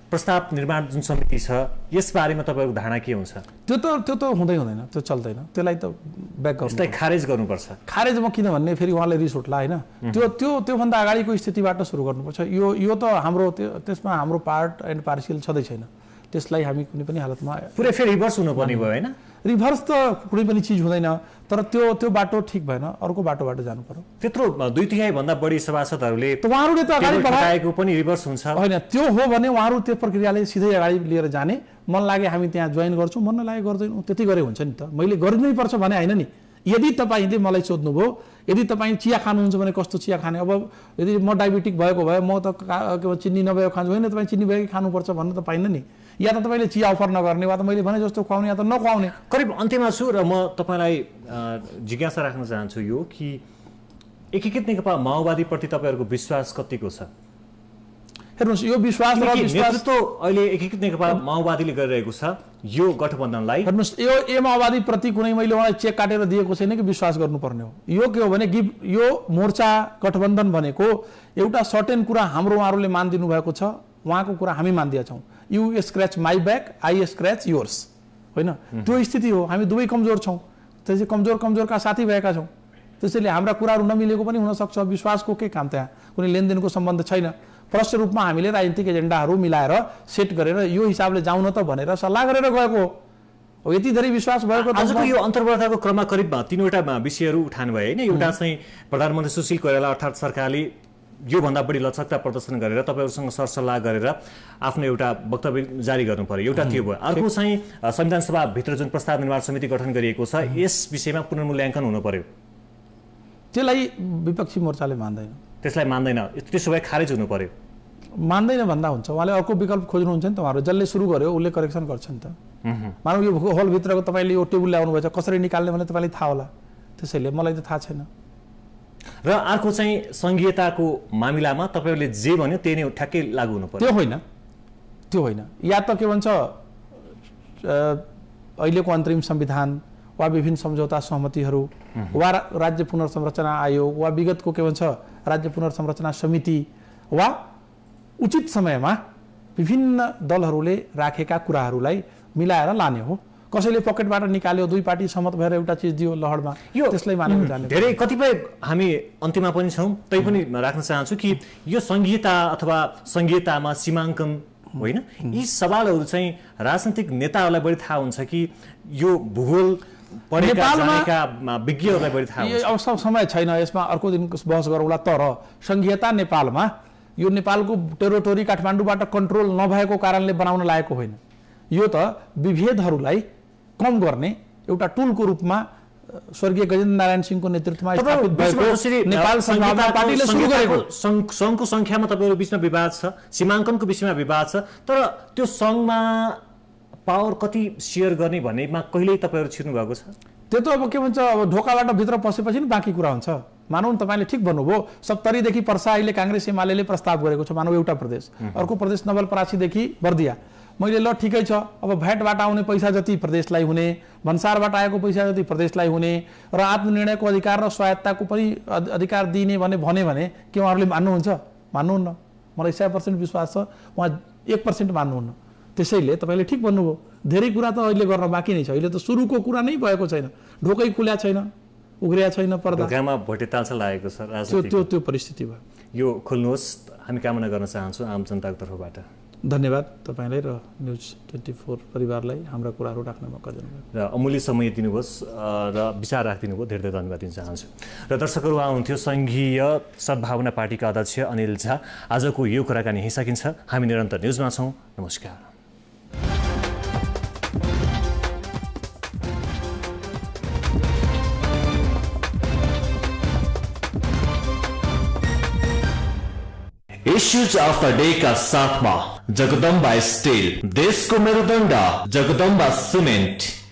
प्रस्ताव निर्माण जुन समिति छ यसबारेमा तपाईँहरूको धारणा के हुन्छ? त्यो त हुँदैन, त्यो चल्दैन, त्यसलाई त ब्याक गर्नु, त्यसलाई खारेज गर्नुपर्छ। खारेज म किन भन्ने, फेरि उहाँले रिस उठ्ला होइन। त्योभन्दा अगाडिको स्थितिबाट सुरु गर्नुपर्छ। यो त हाम्रो त्यसमा हाम्रो पार्ट एन्ड पार्सियल छँदै छैन। त्यसलाई हामी कुनै पनि हालतमा पुरै फेरि रिभर्स हुनुपर्ने भयो होइन? रिभर्स त कुनै पनि चिज हुँदैन, तर त्यो बाटो ठिक भएन, अर्को बाटोबाट जानु पर्यो। त्यत्रो 2/3 भन्दा बढी सभासदहरूले उहाँहरूले त अगाडि बढाएको पनि रिभर्स हुन्छ होइन? त्यो हो भने उहाँहरू त्यो प्रक्रियाले सिधै अगाडि लिएर जाने। मन लागे हामी त्यहाँ जोइन गर्छौँ, मन नलागे गर्दैनौँ, त्यति गरे हुन्छ नि त। मैले गरिनै पर्छ भने होइन नि। यदि तपाईँले मलाई सोध्नुभयो यदि तपाईँ चिया खानुहुन्छ भने कस्तो चिया खाने, अब यदि म डायबिटिक भएको भए म त चिनी नभएको खान्छु, होइन तपाईँ चिनी भएकै खानुपर्छ भन्नु त पाइन्न नि। या त तपाईँले चिया अफर नगर्ने, वा त मैले भने जस्तो खुवाउने, या त नखुवाउने। करिब अन्त्यमा छु र म तपाईँलाई जिज्ञासा राख्न चाहन्छु यो कि एकीकृत नेकपा माओवादीप्रति तपाईँहरूको विश्वास कतिको छ? हेर्नुहोस् यो विश्वास र विश्वास नेतृत्व अहिले एकीकृत नेकपा माओवादीले गरिरहेको छ यो गठबन्धनलाई। हेर्नुहोस् यो माओवादी प्रति कुनै मैले उहाँलाई चेक काटेर दिएको छैन कि विश्वास गर्नुपर्ने हो। यो के हो भने यो मोर्चा गठबन्धन भनेको एउटा सर्टेन कुरा हाम्रो उहाँहरूले मानिदिनु भएको छ, उहाँको कुरा हामी मानिदिएका छौँ। You scratch my back, I scratch yours, होइन? त्यो स्थिति हो। हामी दुवै कमजोर छौँ, त्यसै कमजोरका साथी भएका छौँ। त्यसैले हाम्रा कुराहरू नमिलेको पनि हुनसक्छ। विश्वासको के काम त्यहाँ? कुनै लेनदेनको सम्बन्ध छैन। प्रष्ट रूपमा हामीले राजनीतिक एजेन्डाहरू मिलाएर सेट गरेर यो हिसाबले जाउँ न त भनेर सल्लाह गरेर गएको हो। यति धेरै विश्वास भएको आजको यो अन्तर्वार्ताको क्रममा करिब 3वटा विषयहरू उठान भए होइन? एउटा चाहिँ प्रधानमन्त्री सुशील कोइराला अर्थात् सरकारले योभन्दा बढी लचकता प्रदर्शन गरेर तपाईँहरूसँग सरसल्लाह गरेर आफ्नो एउटा वक्तव्य जारी गर्नु पर्यो, एउटा त्यो भयो। अर्को चाहिँ संविधान सभाभित्र जुन प्रस्ताव निर्माण समिति गठन गरिएको छ यस विषयमा पुनर्मूल्याङ्कन हुनु पर्यो, त्यसलाई विपक्षी मोर्चाले मान्दैन। त्यसलाई मान्दैन, त्यसो भए खारेज हुनु पर्यो। मान्दैन भन्दा हुन्छ, उहाँले अर्को विकल्प खोज्नुहुन्छ नि त। उहाँहरू जसले सुरु गर्यो उसले करेक्सन गर्छ नि त। मानव यो होलभित्रको तपाईँले यो टेबुल ल्याउनु भएछ, कसरी निकाल्ने भने तपाईँलाई थाहा होला। त्यसैले मलाई त थाहा छैन। र अर्को चाहिँ संघीयताको मामिलामा तपाईँहरूले जे भन्यो त्यही नै ठ्याक्कै लागू हुनु पर्यो। त्यो होइन। या त के भन्छ अहिलेको अन्तरिम संविधान वा विभिन्न सम्झौता सहमतिहरू वा राज्य पुनर्संरचना आयोग वा विगतको के भन्छ राज्य पुनर्संरचना समिति वा उचित समयमा विभिन्न दलहरूले राखेका कुराहरूलाई मिलाएर लाने हो। कसैले पकेटबाट निकाल्यो, दुई पार्टी सहमत भएर एउटा चिज दियो लहरमा, त्यसलाई मानेर जाने। धेरै कतिपय हामी अन्त्यमा पनि छौँ, तै पनि राख्न चाहन्छु कि यो संघीयता अथवा संघीयतामा सीमाङ्कन होइन, यी सवालहरू चाहिँ राजनीतिक नेताहरूलाई बढी थाहा हुन्छ कि यो भूगोल पढेका जानेका विज्ञहरूलाई बढी थाहा हुन्छ? अब समय छैन, यसमा अर्को दिन बहस गरौँला। तर संघीयता नेपालमा यो नेपालको टेरिटोरी काठमाडौँबाट कन्ट्रोल नभएको कारणले बनाउन लागेको होइन। यो त विभेदहरूलाई कम गर्ने एउटा टुलको रूपमा स्वर्गीय गजेन्द्र नारायण सिंहको नेतृत्वमा स्थापित भएको नेपाल संघीयता पार्टीले सुरु गरेको। सङ्घको सङ्ख्यामा तपाईँहरू बिचमा विवाद छ, सीमाङ्कनको विषयमा विवाद छ, तर त्यो सङ्घमा पावर कति सेयर गर्ने भन्नेमा कहिल्यै तपाईँहरू छिर्नु भएको छ? त्यो त अब के भन्छ, अब ढोकाबाट भित्र पसेपछि नि बाँकी कुरा हुन्छ। मानौ तपाईँले ठिक भन्नुभयो, 70देखि पर्सा अहिले काङ्ग्रेस एमाले प्रस्ताव गरेको छ, मानव एउटा प्रदेश, अर्को प्रदेश नवलपरासीदेखि बर्दिया। मैले ल ठिकै छ, अब भ्याटबाट आउने पैसा जति प्रदेशलाई हुने, भन्सारबाट आएको पैसा जति प्रदेशलाई हुने र आत्मनिर्णयको अधिकार र स्वायत्ताको पनि अधिकार दिने भने के उहाँहरूले मान्नुहुन्छ? मान्नुहुन्न। मलाई 100% विश्वास छ उहाँ 1% मान्नुहुन्न। त्यसैले तपाईँले ठिक भन्नुभयो, धेरै कुरा त अहिले गर्न बाँकी नै छ। अहिले त सुरुको कुरा नै भएको छैन, ढोकै खुल्या छैन, उग्रिया छैन पर्दा, ढोकामा भोटे तालसा लागेको छ राजनीति। त्यो परिस्थिति भयो। यो खोल्नुहोस्, हामी कामना गर्न चाहन्छौँ आम जनताको तर्फबाट। धन्यवाद तपाईँलाई र न्युज 24 परिवारलाई हाम्रा कुराहरू राख्न मौका दिनुभयो र अमूल्य समय दिनुभयोस् र विचार राखिदिनु भयो। धेरै धेरै धन्यवाद दिन चाहन्छु। र दर्शकहरू, उहाँ हुन्थ्यो सङ्घीय सद्भावना पार्टीका अध्यक्ष अनिल झा। आजको यो कुराकानी यहीँ सकिन्छ। हामी निरन्तर न्युजमा छौँ। नमस्कार। इश्यूज अफ द डे का साथमा जगदम्बा स्टील, देशको मेरुदण्ड जगदम्बा सिमेन्ट।